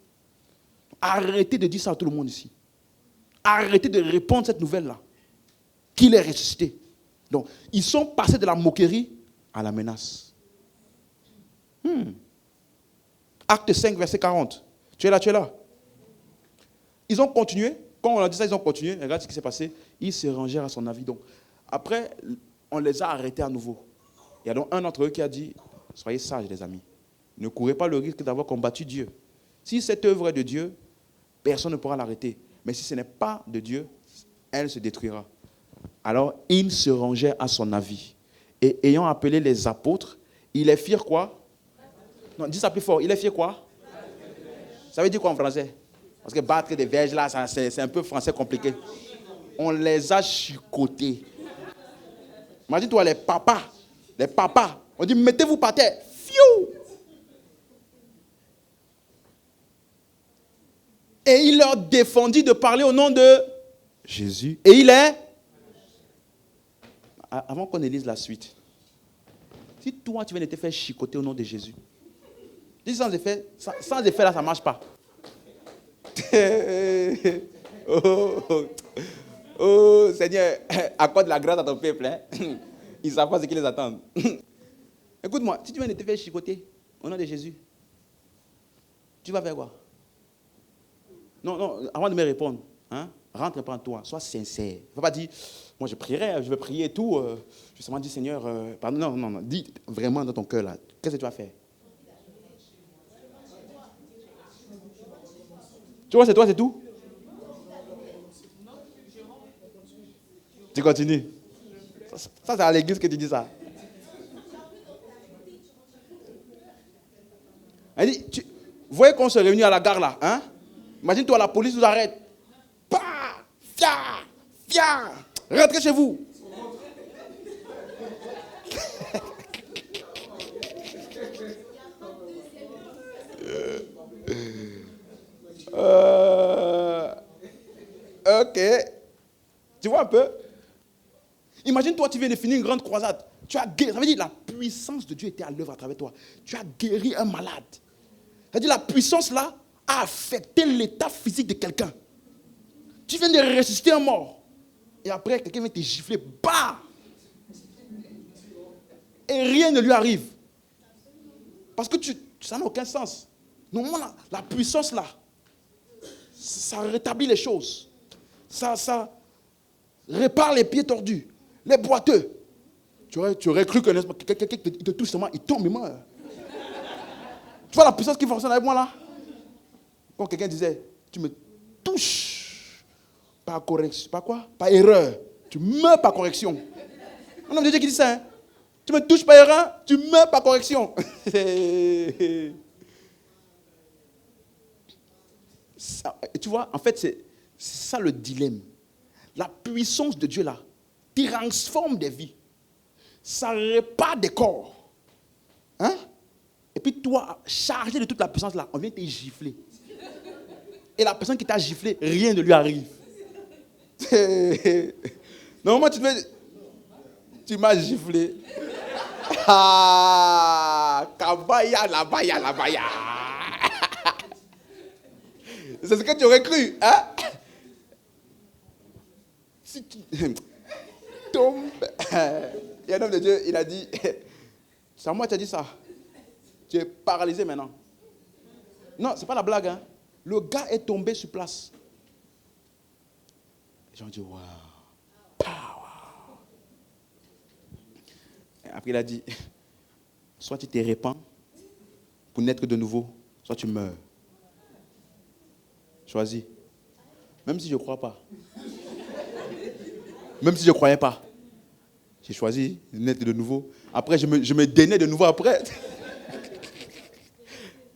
Arrêtez de dire ça à tout le monde ici. Arrêtez de répondre cette nouvelle-là. Qu'il est ressuscité. Donc, ils sont passés de la moquerie à la menace. Acte 5, verset 40. Tu es là. Ils ont continué. Quand on a dit ça, ils ont continué. Regarde ce qui s'est passé. Ils se rangèrent à son avis. Donc, après, on les a arrêtés à nouveau. Il y a donc un d'entre eux qui a dit, soyez sages les amis. Ne courez pas le risque d'avoir combattu Dieu. Si cette œuvre est de Dieu, personne ne pourra l'arrêter. Mais si ce n'est pas de Dieu, elle se détruira. Alors, ils se rangèrent à son avis. Et ayant appelé les apôtres, ils les firent quoi? Non, dis ça plus fort. Ils les firent quoi? Ça veut dire quoi en français? Parce que battre des verges là, c'est un peu français compliqué. On les a chicotés. Imagine-toi les papas. On dit mettez-vous par terre. Fiou! Et il leur défendit de parler au nom de Jésus. Et il est... Avant qu'on élise la suite, si toi tu viens de te faire chicoter au nom de Jésus, dis sans effet là ça ne marche pas. Oh Seigneur, accorde la grâce à ton peuple. Hein? Ils ne savent pas ce qui les attend. Écoute-moi, si tu viens de te faire chicoter au nom de Jésus, tu vas faire quoi? Non, avant de me répondre, hein, rentre pas en toi, sois sincère. Il ne faut pas dire, moi je prierai, je vais prier et tout. Je vais seulement dire, Seigneur, pardon. Non, dis vraiment dans ton cœur là, qu'est-ce que tu vas faire? Tu vois, c'est toi, c'est tout? Tu continues. Ça c'est à l'église que tu dis ça. Elle dit, vous voyez qu'on se réunit à la gare là, hein? Imagine-toi, la police nous arrête. Bah, viens, rentrez chez vous. Ok. Tu vois un peu? Imagine-toi, tu viens de finir une grande croisade. Tu as guéri. Ça veut dire que la puissance de Dieu était à l'œuvre à travers toi. Tu as guéri un malade. Ça veut dire que la puissance là a affecté l'état physique de quelqu'un. Tu viens de ressusciter un mort. Et après, quelqu'un vient te gifler. Bah! Et rien ne lui arrive. Parce que ça n'a aucun sens. Normalement, la puissance là, ça rétablit les choses. Ça répare les pieds tordus, les boiteux. Tu aurais cru que quelqu'un te touche seulement, il tombe, il meurt. Tu vois la puissance qui fonctionne avec moi là? Quand quelqu'un disait, tu me touches par correction, par quoi? Par erreur. Tu meurs par correction. Un homme de Dieu qui dit ça, hein? Tu me touches par erreur, tu meurs par correction. Tu vois, en fait, c'est ça le dilemme. La puissance de Dieu là transforme des vies. Ça répare des corps. Hein? Et puis toi, chargé de toute la puissance là, on vient te gifler. Et la personne qui t'a giflé, rien ne lui arrive. Normalement, tu m'as giflé. Ah, kabaya, la baya. C'est ce que tu aurais cru, hein? Si tu tombes, il y a un homme de Dieu, il a dit, c'est à moi qui as dit ça. Tu es paralysé maintenant. Non, c'est pas la blague, hein? Le gars est tombé sur place. Les gens ont dit, waouh, power. Après, il a dit, soit tu te répands pour naître de nouveau, soit tu meurs. Choisis. Même si je ne crois pas. Même si je ne croyais pas. J'ai choisi de naître de nouveau. Après, je me dénais de nouveau après.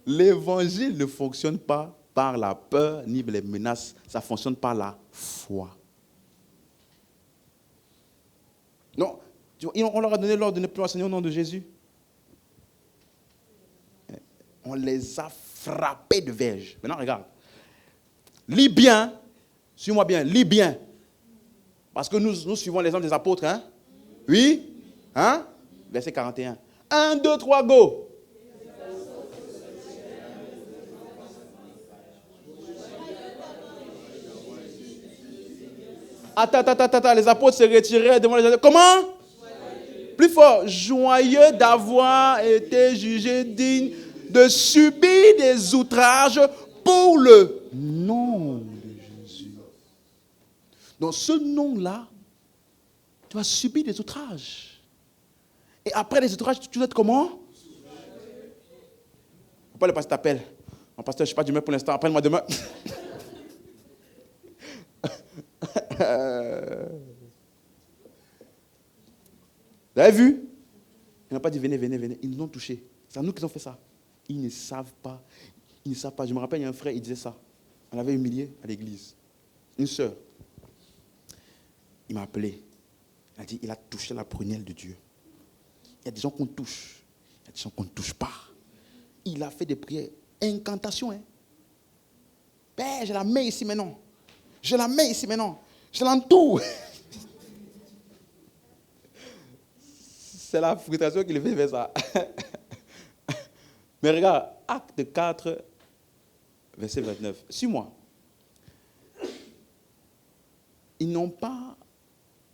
L'évangile ne fonctionne pas par la peur ni les menaces. Ça fonctionne par la foi. Non, on leur a donné l'ordre de ne plus enseigner au nom de Jésus. On les a frappés de verge. Maintenant, regarde. Lis bien. Suis-moi bien. Lis bien. Parce que nous suivons les hommes des apôtres. Hein? Oui? Hein? Verset 41. 1, 2, 3, go. Attends. Les apôtres se retiraient devant les... Comment? Plus fort. Joyeux d'avoir été jugés dignes de subir des outrages pour le nom de Jésus. Dans ce nom-là, tu vas subir des outrages. Et après les outrages, tu vas être comment? Pourquoi le pasteur t'appelle? Mon pasteur, je ne sais pas demain pour l'instant, appelle-moi demain. Vous avez vu? Ils n'ont pas dit venez. Ils nous ont touchés. C'est à nous qu'ils ont fait ça. Ils ne savent pas. Je me rappelle, il y a un frère, il disait ça. On l'avait humilié à l'église. Une sœur. Il m'a appelé. Il a dit, il a touché la prunelle de Dieu. Il y a des gens qu'on touche. Il y a des gens qu'on ne touche pas. Il a fait des prières. Incantations. Hein. Père, je la mets ici maintenant. Je l'entoure. C'est la frustration qui le fait faire ça. Mais regarde, acte 4, verset 29. Suis-moi. Ils ne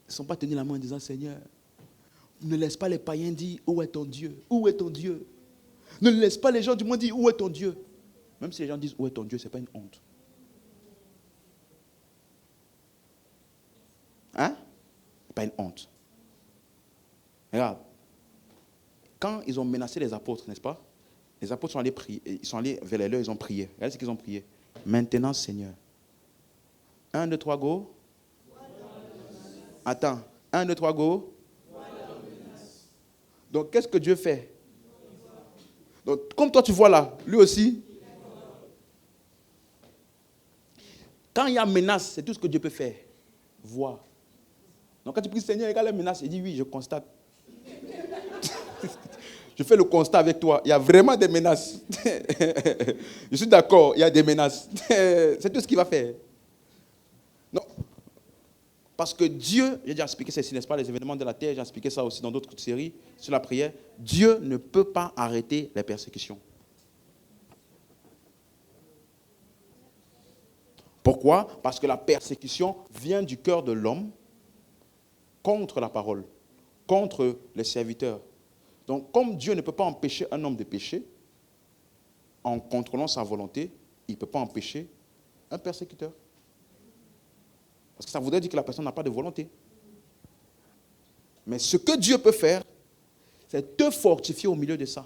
sont pas tenus la main en disant, Seigneur, ne laisse pas les païens dire, où est ton Dieu? Où est ton Dieu? Ne laisse pas les gens du monde dire, où est ton Dieu? Même si les gens disent, où est ton Dieu, ce n'est pas une honte. Hein? Ce n'est pas une honte. Regarde. Quand ils ont menacé les apôtres, n'est-ce pas? Les apôtres sont allés prier. Ils sont allés vers les leurs, ils ont prié. Regardez ce qu'ils ont prié. Maintenant, Seigneur. 1, 2, 3, go. Attends. 1, 2, 3, go. Donc, qu'est-ce que Dieu fait? Donc, comme toi, tu vois là, lui aussi. Quand il y a menace, c'est tout ce que Dieu peut faire. Voir. Donc, quand tu pries, Seigneur, regarde la menace, il dit oui, je constate. Je fais le constat avec toi. Il y a vraiment des menaces. Je suis d'accord, il y a des menaces. C'est tout ce qu'il va faire. Non. Parce que Dieu, j'ai déjà expliqué ceci, n'est-ce pas, les événements de la terre, j'ai expliqué ça aussi dans d'autres séries sur la prière. Dieu ne peut pas arrêter les persécutions. Pourquoi? Parce que la persécution vient du cœur de l'homme contre la parole, contre les serviteurs. Donc, comme Dieu ne peut pas empêcher un homme de pécher, en contrôlant sa volonté, il ne peut pas empêcher un persécuteur. Parce que ça voudrait dire que la personne n'a pas de volonté. Mais ce que Dieu peut faire, c'est te fortifier au milieu de ça.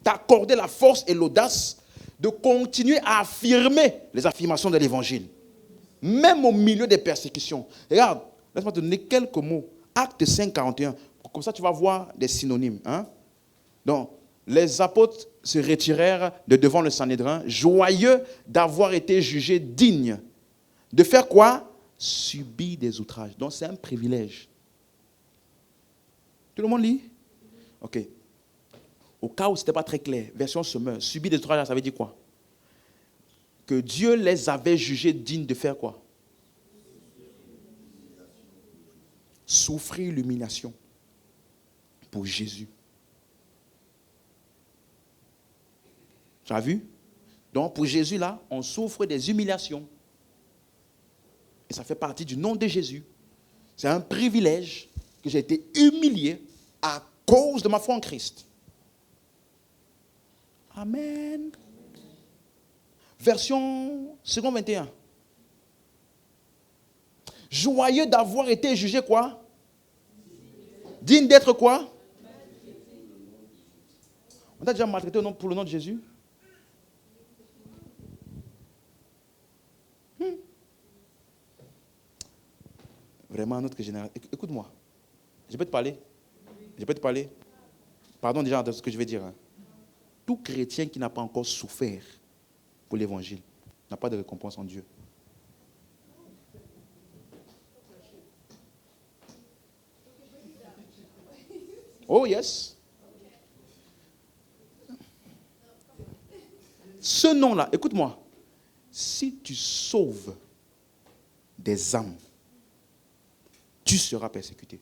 T'accorder la force et l'audace de continuer à affirmer les affirmations de l'Évangile. Même au milieu des persécutions. Regarde, laisse-moi te donner quelques mots. Acte 5, 41. Comme ça, tu vas voir des synonymes. Hein? Donc, les apôtres se retirèrent de devant le Sanhédrin, joyeux d'avoir été jugés dignes. De faire quoi? Subir des outrages. Donc c'est un privilège. Tout le monde lit? Ok. Au cas où ce n'était pas très clair, version semeur, subir des outrages, ça veut dire quoi? Que Dieu les avait jugés dignes de faire quoi? Souffrir l'humiliation pour Jésus. Tu as vu? Donc pour Jésus là, on souffre des humiliations. Et ça fait partie du nom de Jésus. C'est un privilège que j'ai été humilié à cause de ma foi en Christ. Amen. Version second 21. Joyeux d'avoir été jugé quoi? Digne d'être quoi? On t'a déjà maltraité pour le nom de Jésus? Vraiment, notre génération. Écoute-moi. Je peux te parler? Je peux te parler? Pardon déjà de ce que je vais dire. Hein. Tout chrétien qui n'a pas encore souffert pour l'évangile n'a pas de récompense en Dieu. Oh yes. Ce nom-là, écoute-moi. Si tu sauves des âmes, tu seras persécuté.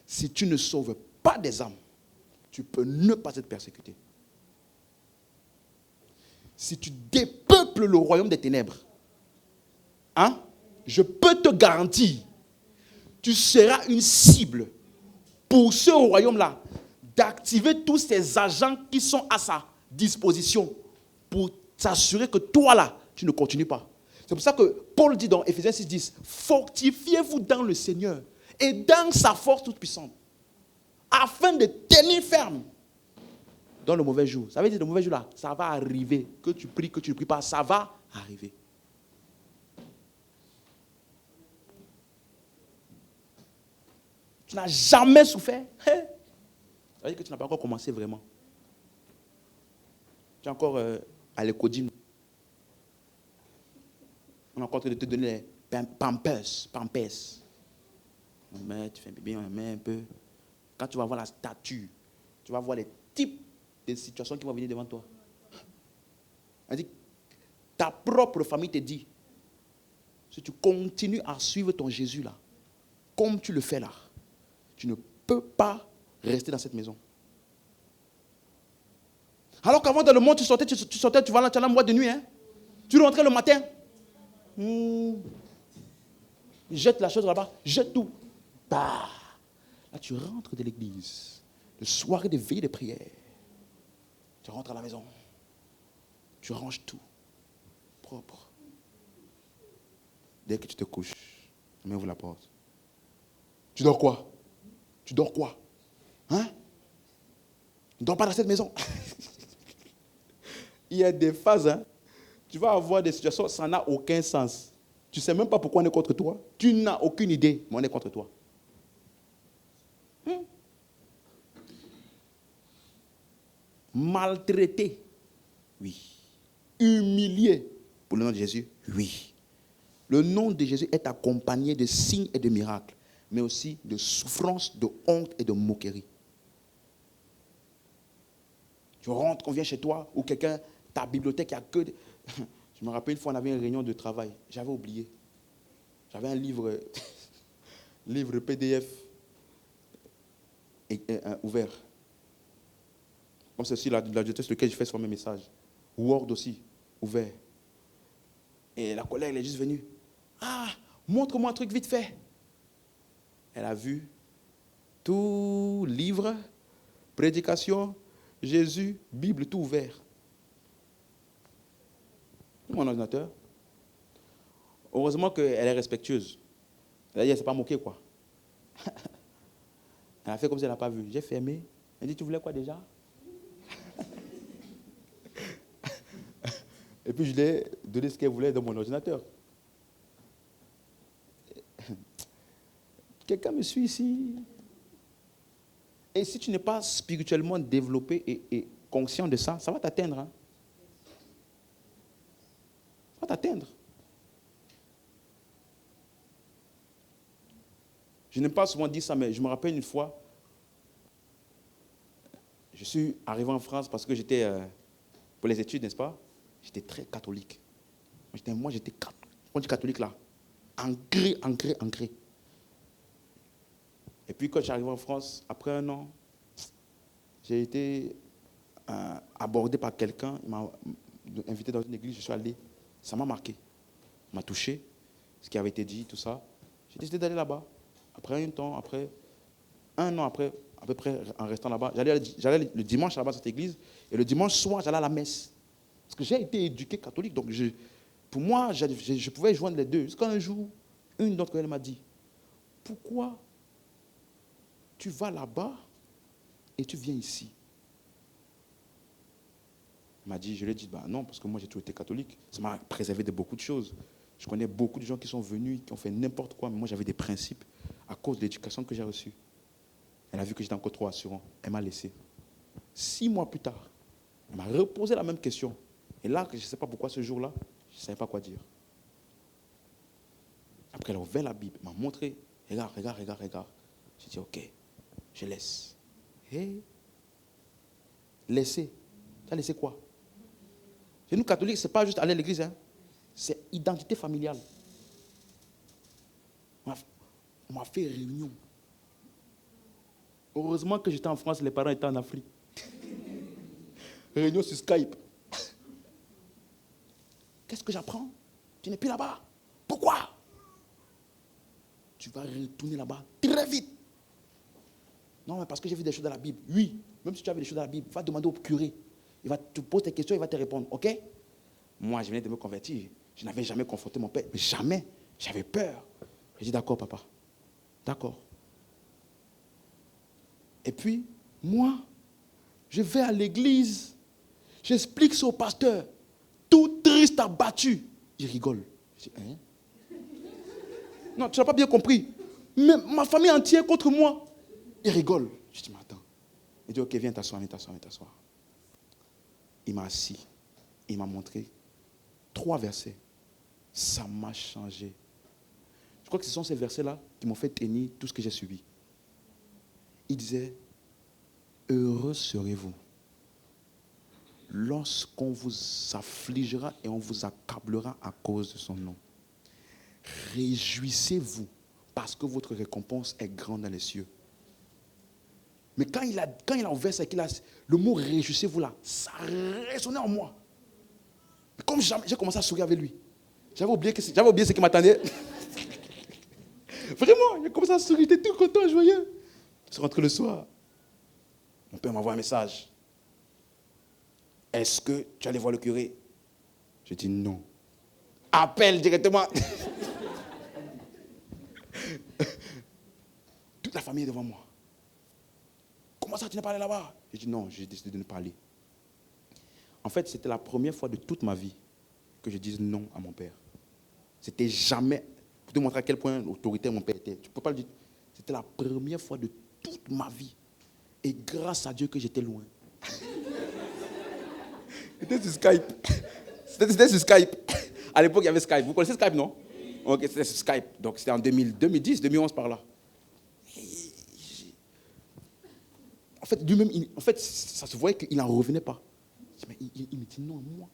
Si tu ne sauves pas des âmes, tu peux ne pas être persécuté. Si tu dépeuples le royaume des ténèbres, hein, je peux te garantir, tu seras une cible pour ce royaume-là, d'activer tous ces agents qui sont à sa disposition pour s'assurer que toi là, tu ne continues pas. C'est pour ça que Paul dit dans Éphésiens 6:10, fortifiez-vous dans le Seigneur et dans sa force toute puissante, afin de tenir ferme dans le mauvais jour. Ça veut dire le mauvais jour là, ça va arriver. Que tu pries, que tu ne pries pas, ça va arriver. Tu n'as jamais souffert. Ça veut dire que tu n'as pas encore commencé vraiment. Tu es encore à l'écodine. On est encore en train de te donner les pampers. On met, tu fais un bébé, on met un peu. Quand tu vas voir la statue, tu vas voir les types de situations qui vont venir devant toi. Elle dit, ta propre famille te dit, si tu continues à suivre ton Jésus là, comme tu le fais là, tu ne peux pas rester dans cette maison. Alors qu'avant dans le monde, tu sortais, tu vas là, tu as la boîte de nuit. Hein? Tu rentrais le matin. Jette la chose là-bas, jette tout. Bah. Là, tu rentres de l'église, le soir de veille de prière. Tu rentres à la maison. Tu ranges tout. Propre. Dès que tu te couches, on ouvre la porte. Tu dors quoi? Tu dors quoi? Hein? Tu ne dors pas dans cette maison. Il y a des phases, hein? Tu vas avoir des situations, ça n'a aucun sens. Tu ne sais même pas pourquoi on est contre toi. Tu n'as aucune idée, mais on est contre toi. Maltraité, oui. Humilié, pour le nom de Jésus, oui. Le nom de Jésus est accompagné de signes et de miracles, mais aussi de souffrances, de honte et de moquerie. Tu rentres, on vient chez toi, ou quelqu'un, ta bibliothèque, il n'y a que... Je me rappelle une fois, on avait une réunion de travail. J'avais oublié. J'avais un livre, livre PDF ouvert. Comme c'est aussi la bibliothèque sur laquelle je fais sur mes messages. Word aussi, ouvert. Et la collègue, elle est juste venue. Ah, montre-moi un truc vite fait. Elle a vu tout livre, prédication, Jésus, Bible, tout ouvert. Mon ordinateur. Heureusement qu'elle est respectueuse. Elle a dit, elle ne s'est pas moquée, quoi. Elle a fait comme si elle n'a pas vu. J'ai fermé. Elle dit, tu voulais quoi déjà? Et puis je lui ai donné ce qu'elle voulait dans mon ordinateur. Quelqu'un me suit ici. Et si tu n'es pas spirituellement développé et conscient de ça, ça va t'atteindre. Hein? Ça va t'atteindre. Je n'aime pas souvent dire ça, mais je me rappelle une fois, je suis arrivé en France parce que j'étais, pour les études, n'est-ce pas? J'étais très catholique. Moi, j'étais catholique là. Ancré. Et puis quand je suis arrivé en France, après un an, j'ai été abordé par quelqu'un, il m'a invité dans une église, je suis allé, ça m'a marqué, m'a touché, ce qui avait été dit, tout ça. J'ai décidé d'aller là-bas. Après un an après, à peu près en restant là-bas, j'allais le dimanche là-bas à cette église, et le dimanche soir, j'allais à la messe. Parce que j'ai été éduqué catholique, donc pour moi, je pouvais joindre les deux. Jusqu'à un jour, une d'entre elles m'a dit, pourquoi tu vas là-bas et tu viens ici? Elle m'a dit, je lui ai dit, non, parce que moi j'ai toujours été catholique. Ça m'a préservé de beaucoup de choses. Je connais beaucoup de gens qui sont venus, qui ont fait n'importe quoi, mais moi j'avais des principes à cause de l'éducation que j'ai reçue. Elle a vu que j'étais encore trop assurant. Elle m'a laissé. 6 mois plus tard, elle m'a reposé la même question. Et là, je ne sais pas pourquoi ce jour-là, je ne savais pas quoi dire. Après, elle a ouvert la Bible, elle m'a montré, regarde. J'ai dit, ok, je laisse. Et laisser. Tu as laissé quoi? Chez nous, catholiques, ce n'est pas juste aller à l'église, hein. C'est identité familiale. On m'a fait réunion. Heureusement que j'étais en France, les parents étaient en Afrique. Réunion sur Skype. Qu'est-ce que j'apprends? Tu n'es plus là-bas. Pourquoi? Tu vas retourner là-bas très vite. Non, mais parce que j'ai vu des choses dans la Bible. Oui, même si tu as vu des choses dans la Bible, va demander au curé. Il va te poser tes questions, il va te répondre. OK? Moi, je venais de me convertir. Je n'avais jamais confronté mon père. Mais jamais. J'avais peur. J'ai dit, d'accord, papa. D'accord. Et puis, moi, je vais à l'église. J'explique ça au pasteur. Tout triste, abattu. Il rigole. Je dis, hein? Non, tu n'as pas bien compris. Mais ma famille entière contre moi. Il rigole. Je dis, mais attends. Il dit, ok, viens t'asseoir. Il m'a assis. Il m'a montré 3 versets. Ça m'a changé. Je crois que ce sont ces versets-là qui m'ont fait tenir tout ce que j'ai subi. Il disait, heureux serez-vous lorsqu'on vous affligera et on vous accablera à cause de son nom. Réjouissez-vous parce que votre récompense est grande dans les cieux. Mais quand il a ouvert ça, le mot réjouissez-vous là, ça résonnait en moi. Mais comme jamais, j'ai commencé à sourire avec lui. J'avais oublié ce qui m'attendait. Vraiment, j'ai commencé à sourire, j'étais tout content, joyeux. Je suis rentré le soir. Mon père m'envoie un message. Est-ce que tu allais voir le curé? Je dis non. Appelle directement. Toute la famille est devant moi. Comment ça, tu n'es pas allé là-bas? Je dis non, j'ai décidé de ne pas aller. En fait, c'était la première fois de toute ma vie que je dise non à mon père. C'était jamais, pour te montrer à quel point l'autorité mon père était. Tu ne peux pas le dire. C'était la première fois de toute ma vie. Et grâce à Dieu que j'étais loin. C'était sur Skype. C'était sur Skype. À l'époque, il y avait Skype. Vous connaissez Skype, non? Ok, c'était sur Skype. Donc, c'était en 2010, 2011 par là. En fait, lui-même, ça se voyait qu'il n'en revenait pas. Mais il me dit non à moi.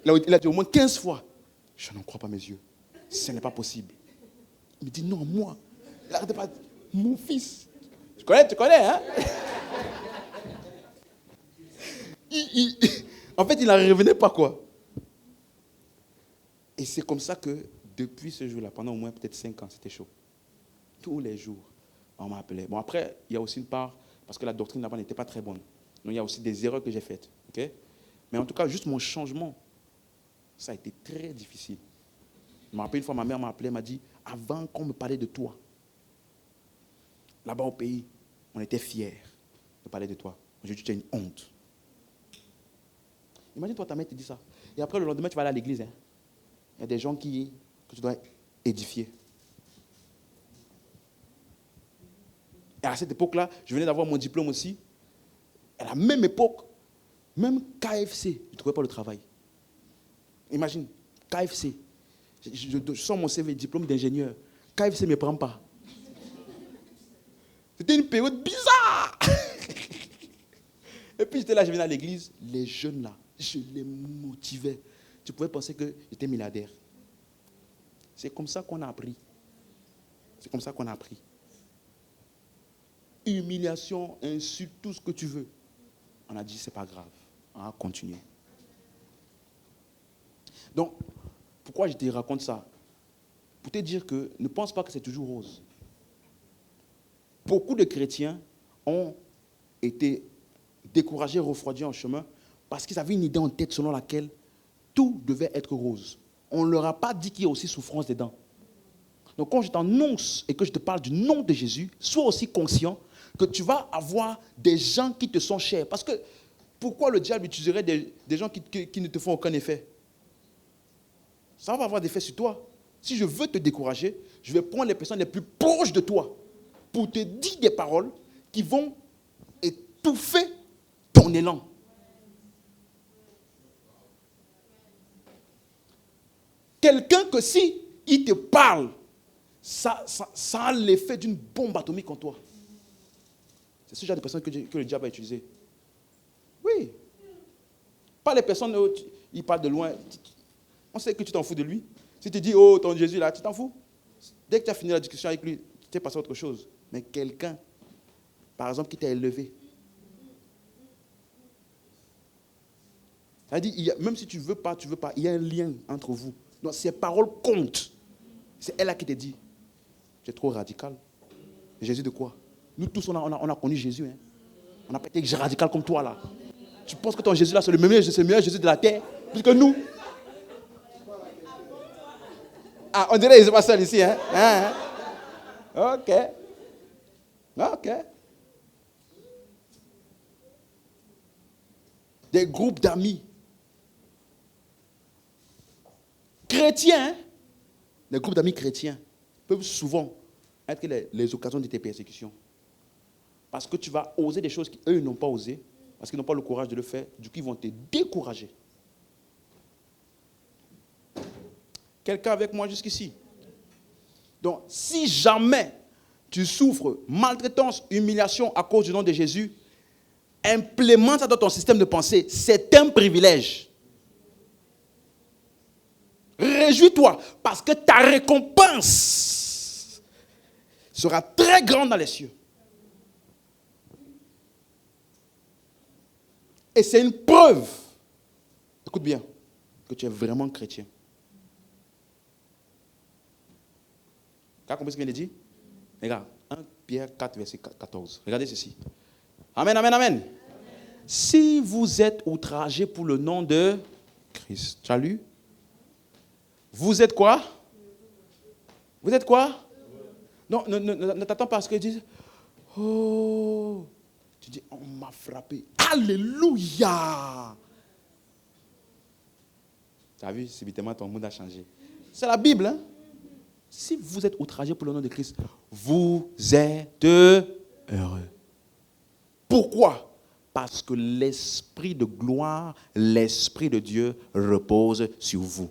Il a dit au moins 15 fois. Je n'en crois pas mes yeux. Ce n'est pas possible. Il me dit non à moi. Il n'arrêtait pas. Mon fils. Tu connais, hein? En fait, il n'en revenait pas, quoi. Et c'est comme ça que, depuis ce jour-là, pendant au moins peut-être 5 ans, c'était chaud. Tous les jours, on m'appelait. Bon, après, il y a aussi une part, parce que la doctrine là-bas n'était pas très bonne. Donc, il y a aussi des erreurs que j'ai faites. Okay? Mais en tout cas, juste mon changement, ça a été très difficile. Je me rappelle une fois, ma mère m'a appelé, elle m'a dit, avant qu'on me parlait de toi, là-bas au pays, on était fiers de parler de toi. Aujourd'hui, tu as une honte. Imagine-toi, ta mère te dit ça. Et après, le lendemain, tu vas aller à l'église. Hein. Il y a des gens que tu dois édifier. Et à cette époque-là, je venais d'avoir mon diplôme aussi. À la même époque, même KFC, je ne trouvais pas le travail. Imagine, KFC. Je sors mon CV, diplôme d'ingénieur. KFC ne me prend pas. C'était une période bizarre. Et puis j'étais là, je venais à l'église. Les jeunes là, je les motivais. Tu pouvais penser que j'étais milliardaire. C'est comme ça qu'on a appris. C'est comme ça qu'on a appris. Humiliation, insulte, tout ce que tu veux. On a dit, c'est pas grave. On a continué. Donc, pourquoi je te raconte ça? Pour te dire que ne pense pas que c'est toujours rose. Beaucoup de chrétiens ont été découragés, refroidis en chemin parce qu'ils avaient une idée en tête selon laquelle tout devait être rose. On ne leur a pas dit qu'il y a aussi souffrance dedans. Donc quand je t'annonce et que je te parle du nom de Jésus, sois aussi conscient que tu vas avoir des gens qui te sont chers. Parce que pourquoi le diable utiliserait des gens qui ne te font aucun effet? Ça va avoir des effets sur toi. Si je veux te décourager, je vais prendre les personnes les plus proches de toi pour te dire des paroles qui vont étouffer ton élan. Quelqu'un que si il te parle, ça a l'effet d'une bombe atomique en toi. C'est ce genre de personnes que le diable a utilisé. Oui. Pas les personnes où il parle de loin. On sait que tu t'en fous de lui. Si tu dis, oh, ton Jésus là, tu t'en fous. Dès que tu as fini la discussion avec lui, tu t'es passé à autre chose. Mais quelqu'un, par exemple, qui t'a élevé. Ça dit, même si tu ne veux pas, il y a un lien entre vous. Donc, ces paroles comptent. C'est elle là qui te dit, tu es trop radical. Jésus de quoi? Nous tous, on a connu Jésus. Hein. On n'a pas été radical comme toi là. Tu penses que ton Jésus là, c'est le meilleur Jésus de la terre, plus que nous? Ah, on dirait qu'ils ne sont pas seuls ici. Hein? Ok. Des groupes d'amis. Chrétiens, hein? Les groupes d'amis chrétiens peuvent souvent être les occasions de tes persécutions. Parce que tu vas oser des choses qu'eux n'ont pas osé, parce qu'ils n'ont pas le courage de le faire, du coup ils vont te décourager. Quelqu'un avec moi jusqu'ici? Donc, si jamais tu souffres maltraitance, humiliation à cause du nom de Jésus, implémente ça dans ton système de pensée. C'est un privilège. Réjouis-toi parce que ta récompense sera très grande dans les cieux. Et c'est une preuve, écoute bien, que tu es vraiment chrétien. Tu as compris ce qu'il vient de dire? Regarde, 1 Pierre 4, verset 14. Regardez ceci. Amen, amen, amen. Si vous êtes outragés pour le nom de Christ, tu as lu? Vous êtes quoi? Vous êtes quoi? Non, ne t'attends pas à ce qu'ils disent. Oh, tu dis, on m'a frappé. Alléluia! Tu as vu, subitement, ton monde a changé. C'est la Bible, hein? Si vous êtes outragés pour le nom de Christ, vous êtes heureux. Pourquoi? Parce que l'esprit de gloire, l'esprit de Dieu repose sur vous.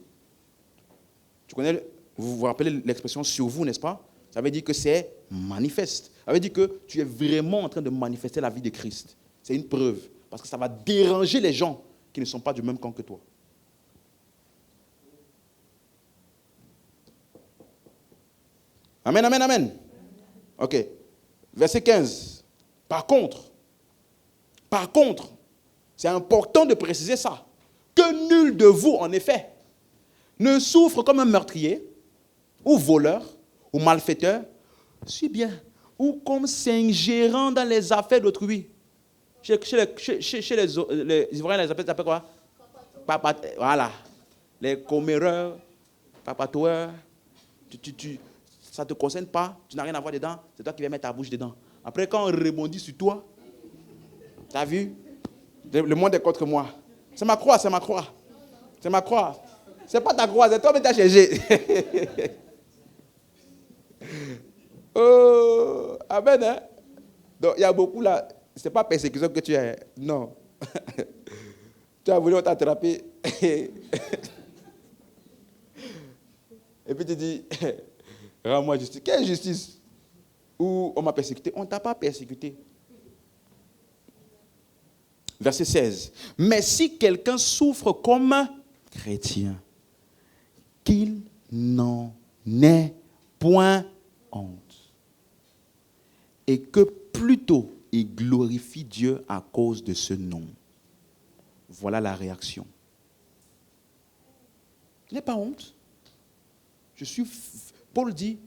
Tu connais, vous vous rappelez l'expression sur vous, n'est-ce pas? Ça veut dire que c'est manifeste. Ça veut dire que tu es vraiment en train de manifester la vie de Christ. C'est une preuve. Parce que ça va déranger les gens qui ne sont pas du même camp que toi. Amen, amen, amen. Ok. Verset 15. Par contre, c'est important de préciser ça, que nul de vous, en effet, ne souffre comme un meurtrier, ou voleur, ou malfaiteur, suis bien, ou comme s'ingérant dans les affaires d'autrui. Chez les Ivoiriens, les appellent quoi? Voilà. Les comméreurs, papatoueurs, ça ne te concerne pas, tu n'as rien à voir dedans, c'est toi qui vas mettre ta bouche dedans. Après, quand on rebondit sur toi, tu as vu? Le monde est contre moi. C'est ma croix. C'est ma croix. C'est pas ta croix, c'est toi qui t'as cherché. Oh, amen, hein? Donc, il y a beaucoup là. Ce n'est pas persécution que tu as. Non. Tu as voulu, on t'a attrapé. Et puis tu dis, rends-moi justice. Quelle justice? Ou on m'a persécuté? On ne t'a pas persécuté. Verset 16. Mais si quelqu'un souffre comme chrétien, qu'il n'en ait point honte. Et que plutôt il glorifie Dieu à cause de ce nom. Voilà la réaction. N'aie pas honte. Paul dit,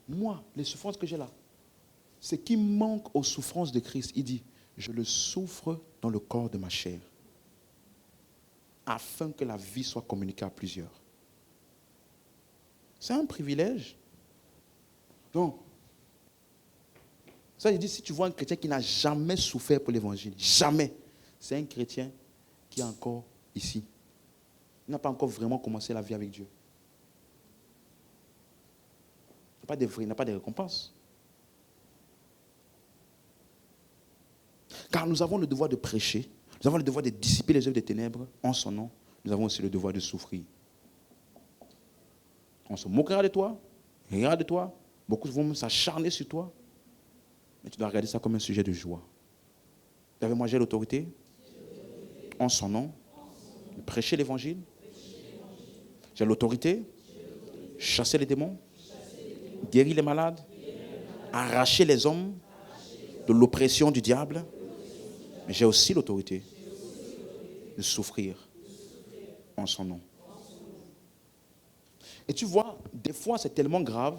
moi, les souffrances que j'ai là, c'est qui manque aux souffrances de Christ. Il dit, je le souffre dans le corps de ma chair, afin que la vie soit communiquée à plusieurs. C'est un privilège. Donc, ça, il dit, si tu vois un chrétien qui n'a jamais souffert pour l'évangile, jamais, c'est un chrétien qui est encore ici. Il n'a pas encore vraiment commencé la vie avec Dieu. Il n'a pas de récompense. Car nous avons le devoir de prêcher, nous avons le devoir de dissiper les œuvres des ténèbres en son nom. Nous avons aussi le devoir de souffrir. On se moquera de toi, rira de toi, beaucoup vont s'acharner sur toi, mais tu dois regarder ça comme un sujet de joie. Avec moi, j'ai l'autorité en son nom de prêcher l'évangile. J'ai l'autorité, chasser les démons, guérir les malades, arracher les hommes de l'oppression du diable. Mais j'ai aussi l'autorité de souffrir en son nom. Et tu vois, des fois c'est tellement grave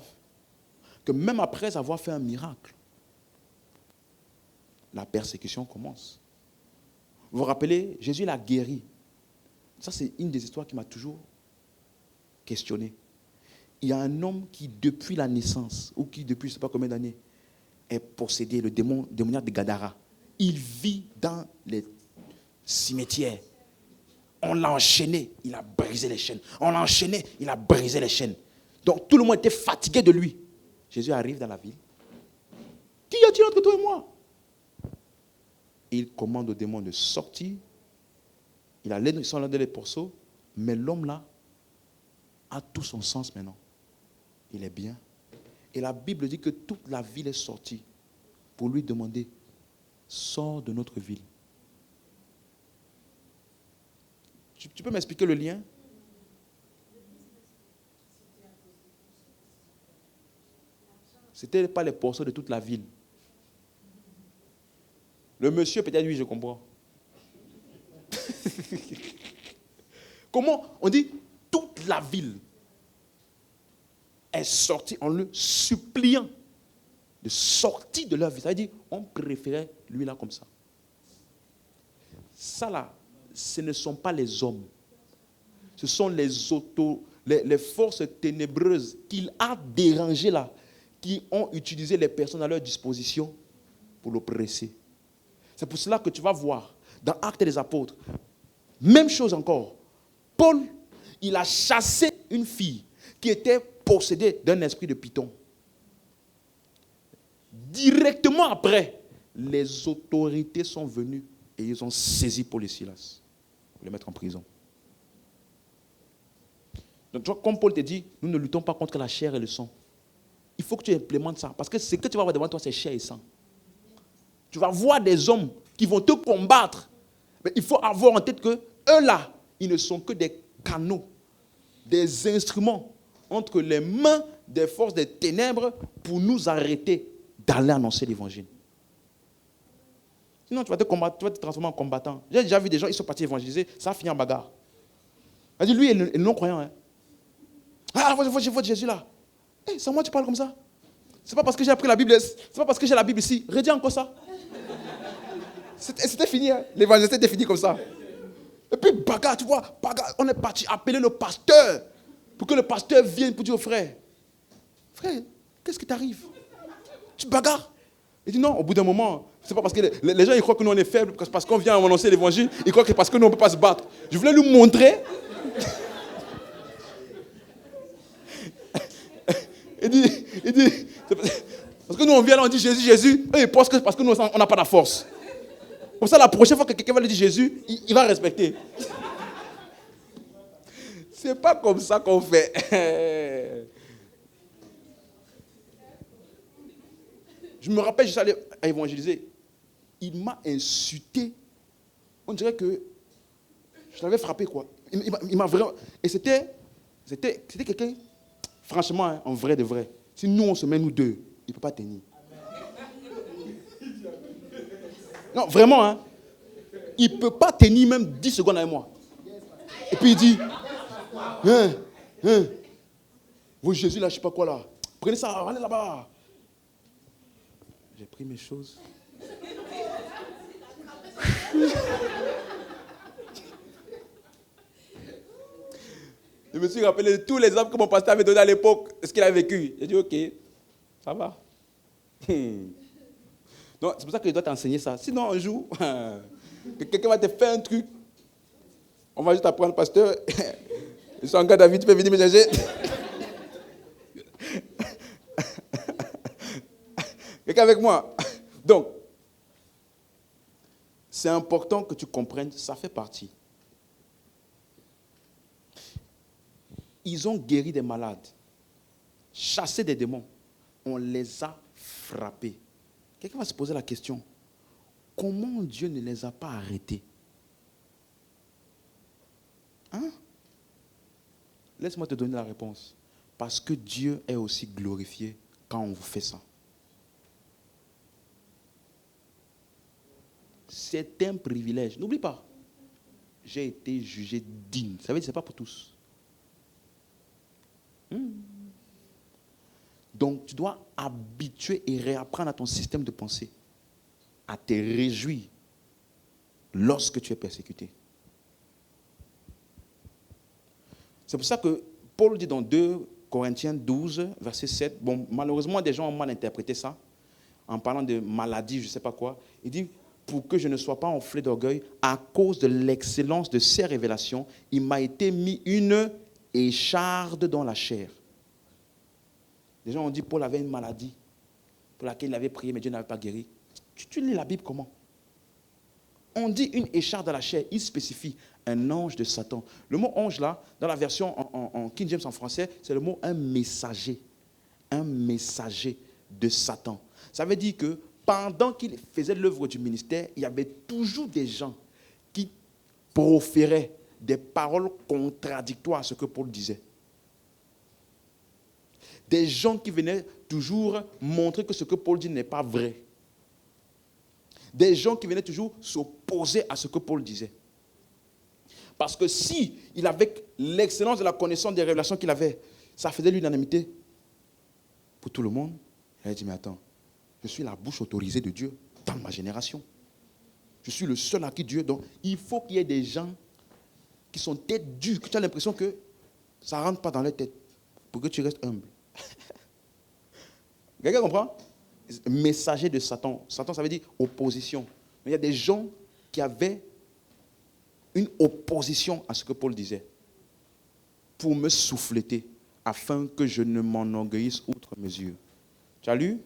que même après avoir fait un miracle, la persécution commence. Vous vous rappelez, Jésus l'a guéri. Ça, c'est une des histoires qui m'a toujours questionné. Il y a un homme qui, depuis la naissance, ou qui, depuis je ne sais pas combien d'années, est possédé, le démoniaque de Gadara. Il vit dans les cimetières. On l'a enchaîné, il a brisé les chaînes. On l'a enchaîné, il a brisé les chaînes. Donc tout le monde était fatigué de lui. Jésus arrive dans la ville. Qui y a-t-il entre toi et moi? Il commande au démon de sortir. Il a l'aide sans l'aide des porceaux. Mais l'homme là a tout son sens maintenant. Il est bien. Et la Bible dit que toute la ville est sortie pour lui demander, sors de notre ville. Tu peux m'expliquer le lien? Ce n'était pas les porceaux de toute la ville. Le monsieur, peut-être, oui, je comprends. Comment on dit toute la ville est sortie en le suppliant de sortir de leur vie. Ça veut dire on préférait lui là comme ça. Ça là, ce ne sont pas les hommes. Ce sont les forces ténébreuses qu'il a dérangées là, qui ont utilisé les personnes à leur disposition pour l'oppresser. C'est pour cela que tu vas voir dans Actes des Apôtres, même chose encore. Paul, il a chassé une fille qui était possédée d'un esprit de python. Directement après, les autorités sont venues et ils ont saisi Paul et Silas pour les mettre en prison. Donc, tu vois, comme Paul te dit, nous ne luttons pas contre la chair et le sang. Il faut que tu implémentes ça. Parce que ce que tu vas voir devant toi, c'est chair et sang. Tu vas voir des hommes qui vont te combattre. Mais il faut avoir en tête que eux là, ils ne sont que des canaux, des instruments entre les mains des forces des ténèbres pour nous arrêter d'aller annoncer l'évangile. Sinon, tu vas te combattre, tu vas te transformer en combattant. J'ai déjà vu des gens, ils sont partis évangéliser, ça a fini en bagarre. Elle dit, lui, il est non-croyant. Hein. Ah, je vois Jésus là. Hey, c'est moi tu parles comme ça. C'est pas parce que j'ai appris la Bible, c'est pas parce que j'ai la Bible ici. Redis encore ça. C'était fini, hein. L'évangile était fini comme ça. Et puis bagarre, tu vois, bagarre, on est parti appeler le pasteur pour que le pasteur vienne pour dire au frère, frère, qu'est-ce qui t'arrive? Tu bagarres? Il dit non, au bout d'un moment, c'est pas parce que les gens ils croient que nous on est faibles, parce qu'on vient annoncer l'évangile, ils croient que parce que nous on ne peut pas se battre. Je voulais lui montrer. Il dit, parce que nous, on vient là, on dit Jésus, Jésus. Eux, ils pensent que parce que nous, on n'a pas la force. Comme ça, la prochaine fois que quelqu'un va lui dire Jésus, il va respecter. C'est pas comme ça qu'on fait. Je me rappelle, je suis allé à évangéliser. Il m'a insulté. On dirait que je l'avais frappé, quoi. Il m'a vraiment... Et c'était quelqu'un, franchement, hein, en vrai de vrai. Si nous, on se met nous deux, il ne peut pas tenir. Non, vraiment, hein. Il ne peut pas tenir même 10 secondes avec moi. Et puis il dit, vous Jésus, là, je ne sais pas quoi, là. Prenez ça, allez là-bas. J'ai pris mes choses. Je me suis rappelé de tous les hommes que mon pasteur avait donné à l'époque, ce qu'il a vécu. J'ai dit, ok, ça va. Donc, c'est pour ça que je dois t'enseigner ça. Sinon, un jour, que quelqu'un va te faire un truc, on va juste apprendre, pasteur. Je suis en gars, David, tu peux venir me chercher. Quelqu'un avec moi. Donc, c'est important que tu comprennes, ça fait partie. Ils ont guéri des malades, chassé des démons. On les a frappés. Quelqu'un va se poser la question, comment Dieu ne les a pas arrêtés? Hein? Laisse-moi te donner la réponse. Parce que Dieu est aussi glorifié quand on vous fait ça. C'est un privilège. N'oublie pas, j'ai été jugé digne. Ça veut dire que ce n'est pas pour tous. Donc, tu dois habituer et réapprendre à ton système de pensée à te réjouir lorsque tu es persécuté. C'est pour ça que Paul dit dans 2 Corinthiens 12, verset 7, bon, malheureusement, des gens ont mal interprété ça, en parlant de maladie, je ne sais pas quoi. Il dit, pour que je ne sois pas enflé d'orgueil, à cause de l'excellence de ces révélations, il m'a été mis une écharde dans la chair. Les gens ont dit Paul avait une maladie pour laquelle il avait prié, mais Dieu n'avait pas guéri. Tu lis la Bible comment? On dit une écharde dans la chair, il spécifie un ange de Satan. Le mot ange là, dans la version en King James en français, c'est le mot un messager. Un messager de Satan. Ça veut dire que pendant qu'il faisait l'œuvre du ministère, il y avait toujours des gens qui proféraient des paroles contradictoires à ce que Paul disait. Des gens qui venaient toujours montrer que ce que Paul dit n'est pas vrai. Des gens qui venaient toujours s'opposer à ce que Paul disait. Parce que si il avait l'excellence de la connaissance des révélations qu'il avait, ça faisait l'unanimité pour tout le monde. Il a dit, mais attends, je suis la bouche autorisée de Dieu dans ma génération. Je suis le seul à qui Dieu donne. Il faut qu'il y ait des gens qui sont tête dure, que tu as l'impression que ça ne rentre pas dans leur tête pour que tu restes humble. Quelqu'un comprend? Messager de Satan. Satan, ça veut dire opposition. Mais il y a des gens qui avaient une opposition à ce que Paul disait pour me souffleter afin que je ne m'enorgueillisse outre mesure. Tu as lu?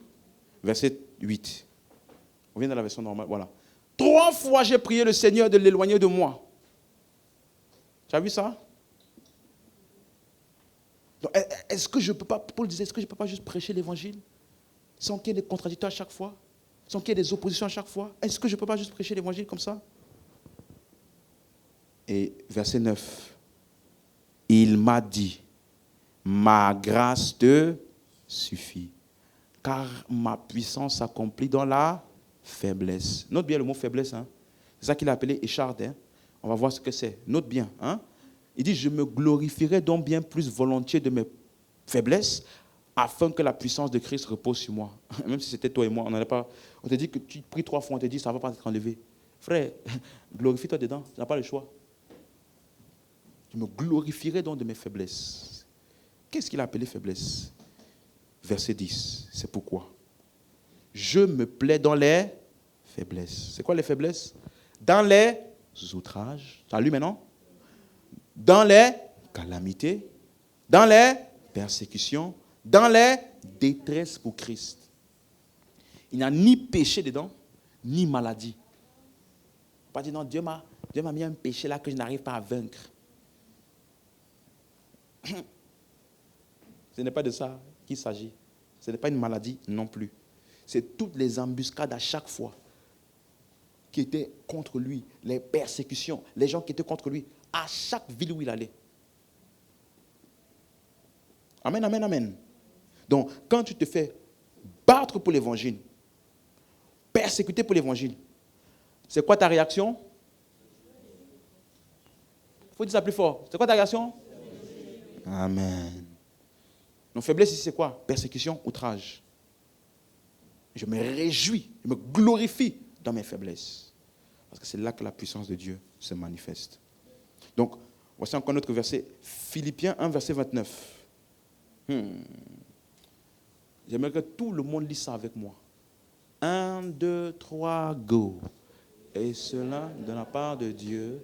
Verset 8. On vient dans la version normale. Voilà. 3 fois j'ai prié le Seigneur de l'éloigner de moi. Tu as vu ça? Donc, est-ce que je ne peux pas, Paul disait, est-ce que je ne peux pas juste prêcher l'évangile sans qu'il y ait des contradictoires à chaque fois, sans qu'il y ait des oppositions à chaque fois? Est-ce que je ne peux pas juste prêcher l'évangile comme ça? Et verset 9, il m'a dit, ma grâce te suffit, car ma puissance s'accomplit dans la faiblesse. Note bien le mot faiblesse, hein? C'est ça qu'il a appelé écharde. Hein? On va voir ce que c'est. Note bien. Hein? Il dit, je me glorifierai donc bien plus volontiers de mes faiblesses, afin que la puissance de Christ repose sur moi. Même si c'était toi et moi, on te dit que tu pries 3 fois, on te dit ça ne va pas être enlevé. Frère, glorifie-toi dedans, tu n'as pas le choix. Je me glorifierai donc de mes faiblesses. Qu'est-ce qu'il a appelé faiblesse? Verset 10, c'est pourquoi. Je me plais dans les faiblesses. C'est quoi les faiblesses? Dans les outrages. Tu as lu maintenant? Dans les calamités, dans les persécutions, dans les détresses pour Christ. il n'y a ni péché dedans, ni maladie. Pas dire non, Dieu m'a mis un péché là que je n'arrive pas à vaincre. Ce n'est pas de ça qu'il s'agit. Ce n'est pas une maladie non plus. C'est toutes les embuscades à chaque fois qui étaient contre lui, les persécutions, les gens qui étaient contre lui, à chaque ville où il allait. Amen, amen, amen. Donc, quand tu te fais battre pour l'évangile, persécuter pour l'évangile, c'est quoi ta réaction? Il faut dire ça plus fort. C'est quoi ta réaction? Amen. Nos faiblesses ici, c'est quoi? Persécution, outrage. Je me réjouis, je me glorifie dans mes faiblesses. Parce que c'est là que la puissance de Dieu se manifeste. Donc, voici encore notre verset. Philippiens 1, verset 29. J'aimerais que tout le monde lise ça avec moi. 1, 2, 3, go. Et cela de la part de Dieu,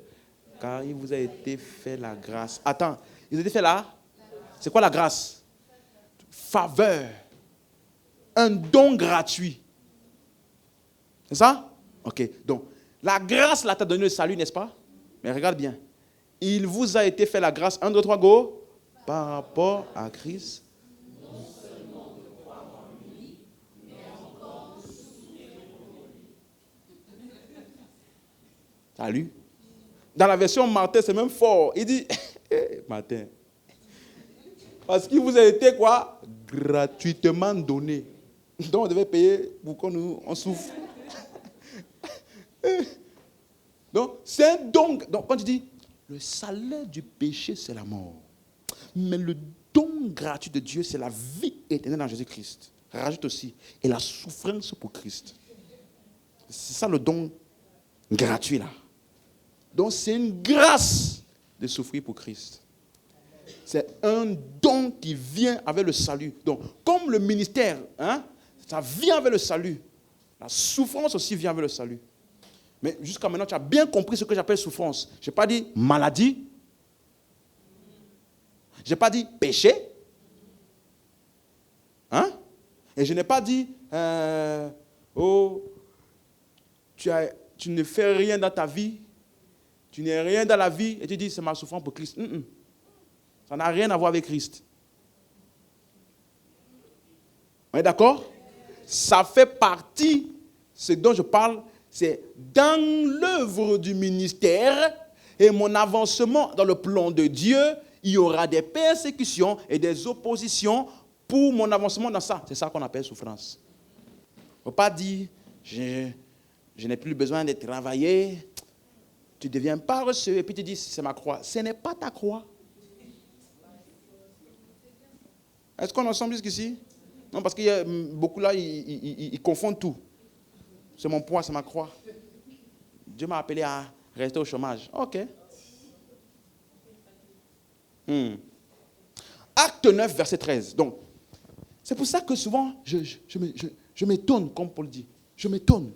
car il vous a été fait la grâce. Attends, il vous a été fait là? C'est quoi la grâce? Faveur. Un don gratuit. C'est ça? Ok. Donc, la grâce là t'a donné le salut, n'est-ce pas? Mais regarde bien. Il vous a été fait la grâce. 1, 2, 3, go. Par rapport à Christ. Non seulement de croire en lui, mais encore de souffrir pour lui. Salut. Dans la version Martin, c'est même fort. Il dit, Martin, parce qu'il vous a été quoi? Gratuitement donné. Donc on devait payer pour qu'on souffre. Donc c'est un don. Donc quand tu dis, le salaire du péché, c'est la mort. Mais le don gratuit de Dieu, c'est la vie éternelle en Jésus-Christ. Rajoute aussi, et la souffrance pour Christ. C'est ça le don gratuit là. Donc c'est une grâce de souffrir pour Christ. C'est un don qui vient avec le salut. Donc comme le ministère, ça vient avec le salut. La souffrance aussi vient avec le salut. Mais jusqu'à maintenant, tu as bien compris ce que j'appelle souffrance. Je n'ai pas dit maladie. Je n'ai pas dit péché. Et je n'ai pas dit, tu ne fais rien dans ta vie. Tu n'es rien dans la vie. Et tu dis, c'est ma souffrance pour Christ. Ça n'a rien à voir avec Christ. On est d'accord? Ça fait partie, ce dont je parle, c'est dans l'œuvre du ministère et mon avancement dans le plan de Dieu, il y aura des persécutions et des oppositions pour mon avancement dans ça. C'est ça qu'on appelle souffrance. Il ne faut pas dire, je n'ai plus besoin de travailler, tu ne deviens pas reçu et puis tu dis, c'est ma croix. Ce n'est pas ta croix. Est-ce qu'on est ensemble jusqu'ici? Non, parce qu'il y a beaucoup là, ils confondent tout. C'est mon poids, c'est ma croix. Dieu m'a appelé à rester au chômage. Ok. Acte 9, verset 13. Donc, c'est pour ça que souvent, je m'étonne, comme Paul dit. Je m'étonne.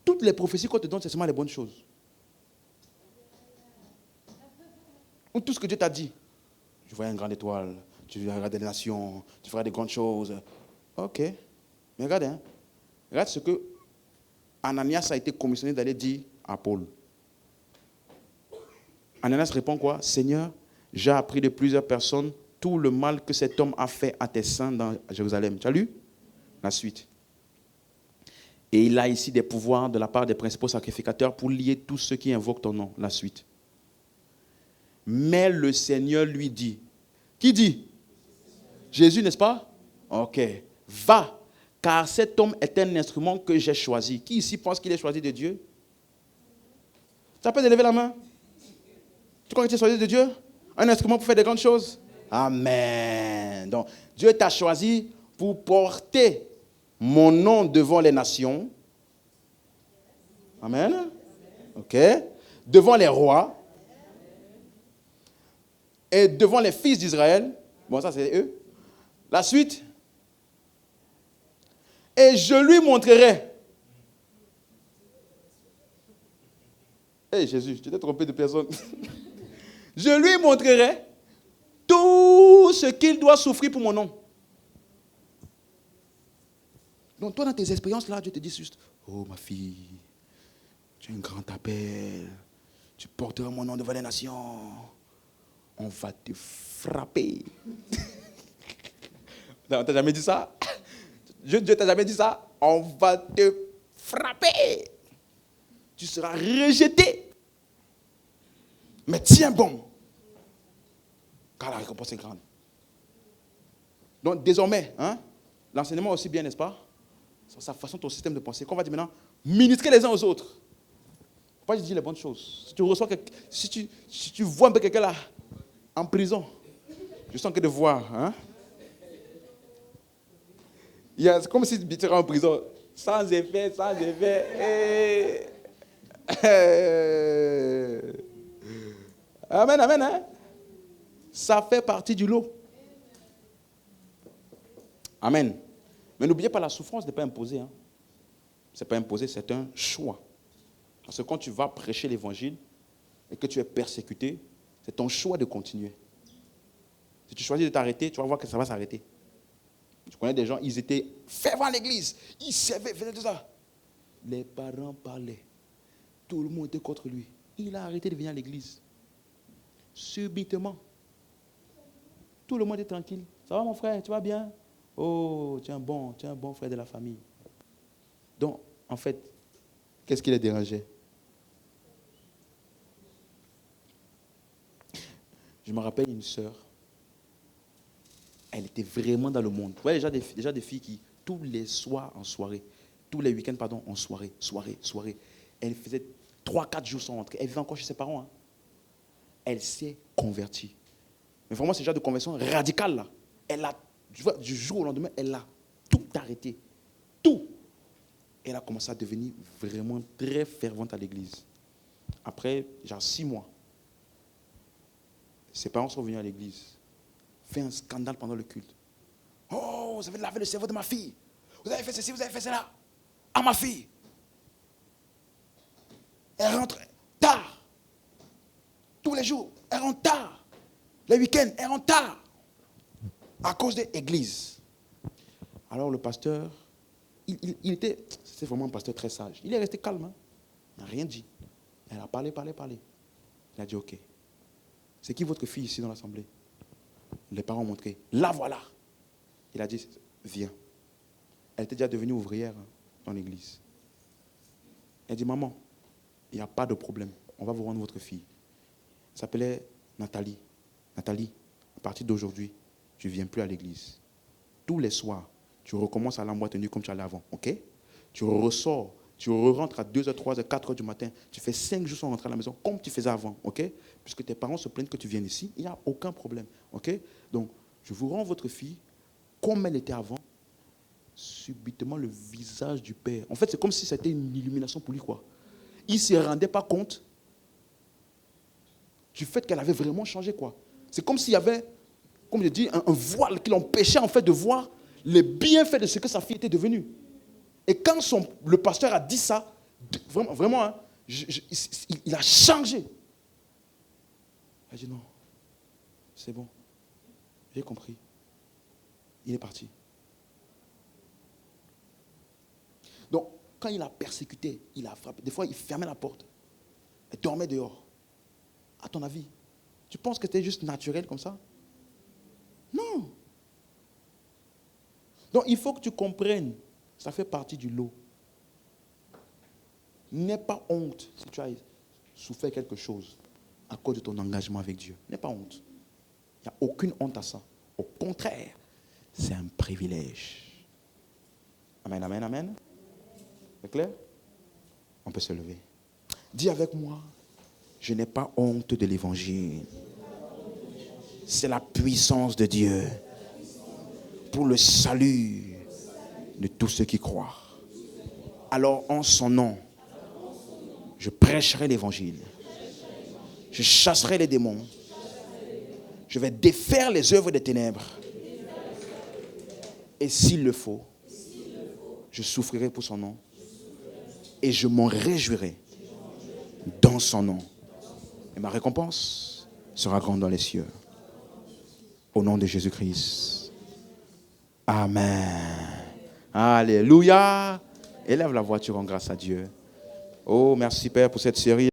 Toutes les prophéties qu'on te donne, c'est seulement les bonnes choses. Ou tout ce que Dieu t'a dit. Je vois une grande étoile, tu verras des nations, tu feras des grandes choses. Ok. Mais regarde, regarde ce que Ananias a été commissionné d'aller dire à Paul. Ananias répond quoi? Seigneur, j'ai appris de plusieurs personnes tout le mal que cet homme a fait à tes saints dans Jérusalem. Tu as lu? La suite. Et il a ici des pouvoirs de la part des principaux sacrificateurs pour lier tous ceux qui invoquent ton nom. La suite. Mais le Seigneur lui dit. Qui dit? Jésus, n'est-ce pas? Ok. Va, car cet homme est un instrument que j'ai choisi. Qui ici pense qu'il est choisi de Dieu? Tu as peur de lever la main? Tu crois que tu es choisi de Dieu? Un instrument pour faire de grandes choses? Amen. Donc, Dieu t'a choisi pour porter mon nom devant les nations. Amen. Ok. Devant les rois. Et devant les fils d'Israël. Bon, ça c'est eux. La suite. Et je lui montrerai. Hé Jésus, tu t'es trompé de personne. Je lui montrerai tout ce qu'il doit souffrir pour mon nom. Donc toi, dans tes expériences-là, Dieu te dit juste, oh ma fille, tu as un grand appel, tu porteras mon nom devant les nations, on va te frapper. Non, t'as jamais dit ça? Dieu t'a jamais dit ça? On va te frapper. Tu seras rejeté. Mais tiens bon, car la récompense est grande. Donc désormais, l'enseignement aussi bien, n'est-ce pas? Sa façon, ton système de pensée, qu'on va dire maintenant, ministrer les uns aux autres. Pas dire les bonnes choses. Si tu reçois si tu vois un peu quelqu'un là, en prison, je sens que de voir, c'est comme si tu étais en prison, sans effet. Amen. Ça fait partie du lot. Amen. Mais n'oubliez pas, la souffrance n'est pas imposée. Ce n'est pas imposé, c'est un choix. Parce que quand tu vas prêcher l'évangile et que tu es persécuté, c'est ton choix de continuer. Si tu choisis de t'arrêter, tu vas voir que ça va s'arrêter. Je connais des gens, ils étaient fervents à l'église, ils servaient, faisaient tout ça. Les parents parlaient. Tout le monde était contre lui. Il a arrêté de venir à l'église. Subitement. Tout le monde est tranquille. Ça va mon frère, tu vas bien? Oh, tu es un bon frère de la famille. Donc, en fait, qu'est-ce qui les dérangeait? Je me rappelle une sœur. Elle était vraiment dans le monde. Vous voyez déjà des filles qui, tous les soirs en soirée, tous les week-ends, en soirée. Elle faisait 3-4 jours sans rentrer. Elle vivait encore chez ses parents. Elle s'est convertie. Mais vraiment, c'est le genre de conversion radicale là. Elle a, du jour au lendemain, elle a tout arrêté. Tout. Elle a commencé à devenir vraiment très fervente à l'église. Après, genre 6 mois, ses parents sont venus à l'église. Fait un scandale pendant le culte. Oh, vous avez lavé le cerveau de ma fille. Vous avez fait ceci, vous avez fait cela. À ma fille. Elle rentre tard. Tous les jours, elle rentre tard. Les week-ends, elle rentre tard. À cause de l'église. Alors le pasteur, c'était vraiment un pasteur très sage. Il est resté calme. Il n'a rien dit. Elle a parlé. Il a dit, ok. C'est qui votre fille ici dans l'assemblée? Les parents ont montré. La voilà. Il a dit, viens. Elle était déjà devenue ouvrière dans l'église. Elle dit, maman, il n'y a pas de problème. On va vous rendre votre fille. Elle s'appelait Nathalie. Nathalie, à partir d'aujourd'hui, tu ne viens plus à l'église. Tous les soirs, tu recommences à la boîte de nuit comme tu allais avant. Ok? Tu ressors, tu rentres à 2h, 3h, 4h du matin. Tu fais 5 jours sans rentrer à la maison comme tu faisais avant. Ok? Puisque tes parents se plaignent que tu viennes ici, il n'y a aucun problème. Ok? Donc, je vous rends votre fille comme elle était avant. Subitement, le visage du père. En fait, c'est comme si c'était une illumination pour lui, quoi. Il ne se rendait pas compte du fait qu'elle avait vraiment changé, quoi. C'est comme s'il y avait, comme je dis, un voile qui l'empêchait en fait de voir les bienfaits de ce que sa fille était devenue. Et quand le pasteur a dit ça, vraiment, il a changé. Elle a dit non, c'est bon, j'ai compris. Il est parti. Donc, quand il a persécuté, il a frappé. Des fois, il fermait la porte. Elle dormait dehors. À ton avis, tu penses que c'était juste naturel comme ça? Non. Donc, il faut que tu comprennes. Ça fait partie du lot. N'aie pas honte si tu as souffert quelque chose à cause de ton engagement avec Dieu. N'aie pas honte. Il n'y a aucune honte à ça. Au contraire, c'est un privilège. Amen, amen, amen. C'est clair? On peut se lever. Dis avec moi, je n'ai pas honte de l'évangile. C'est la puissance de Dieu pour le salut de tous ceux qui croient. Alors, en son nom, je prêcherai l'évangile. Je chasserai les démons. Je vais défaire les œuvres des ténèbres. Et s'il le faut, je souffrirai pour son nom. Et je m'en réjouirai dans son nom. Et ma récompense sera grande dans les cieux. Au nom de Jésus-Christ. Amen. Alléluia. Élève la voiture en grâce à Dieu. Oh, merci Père pour cette série.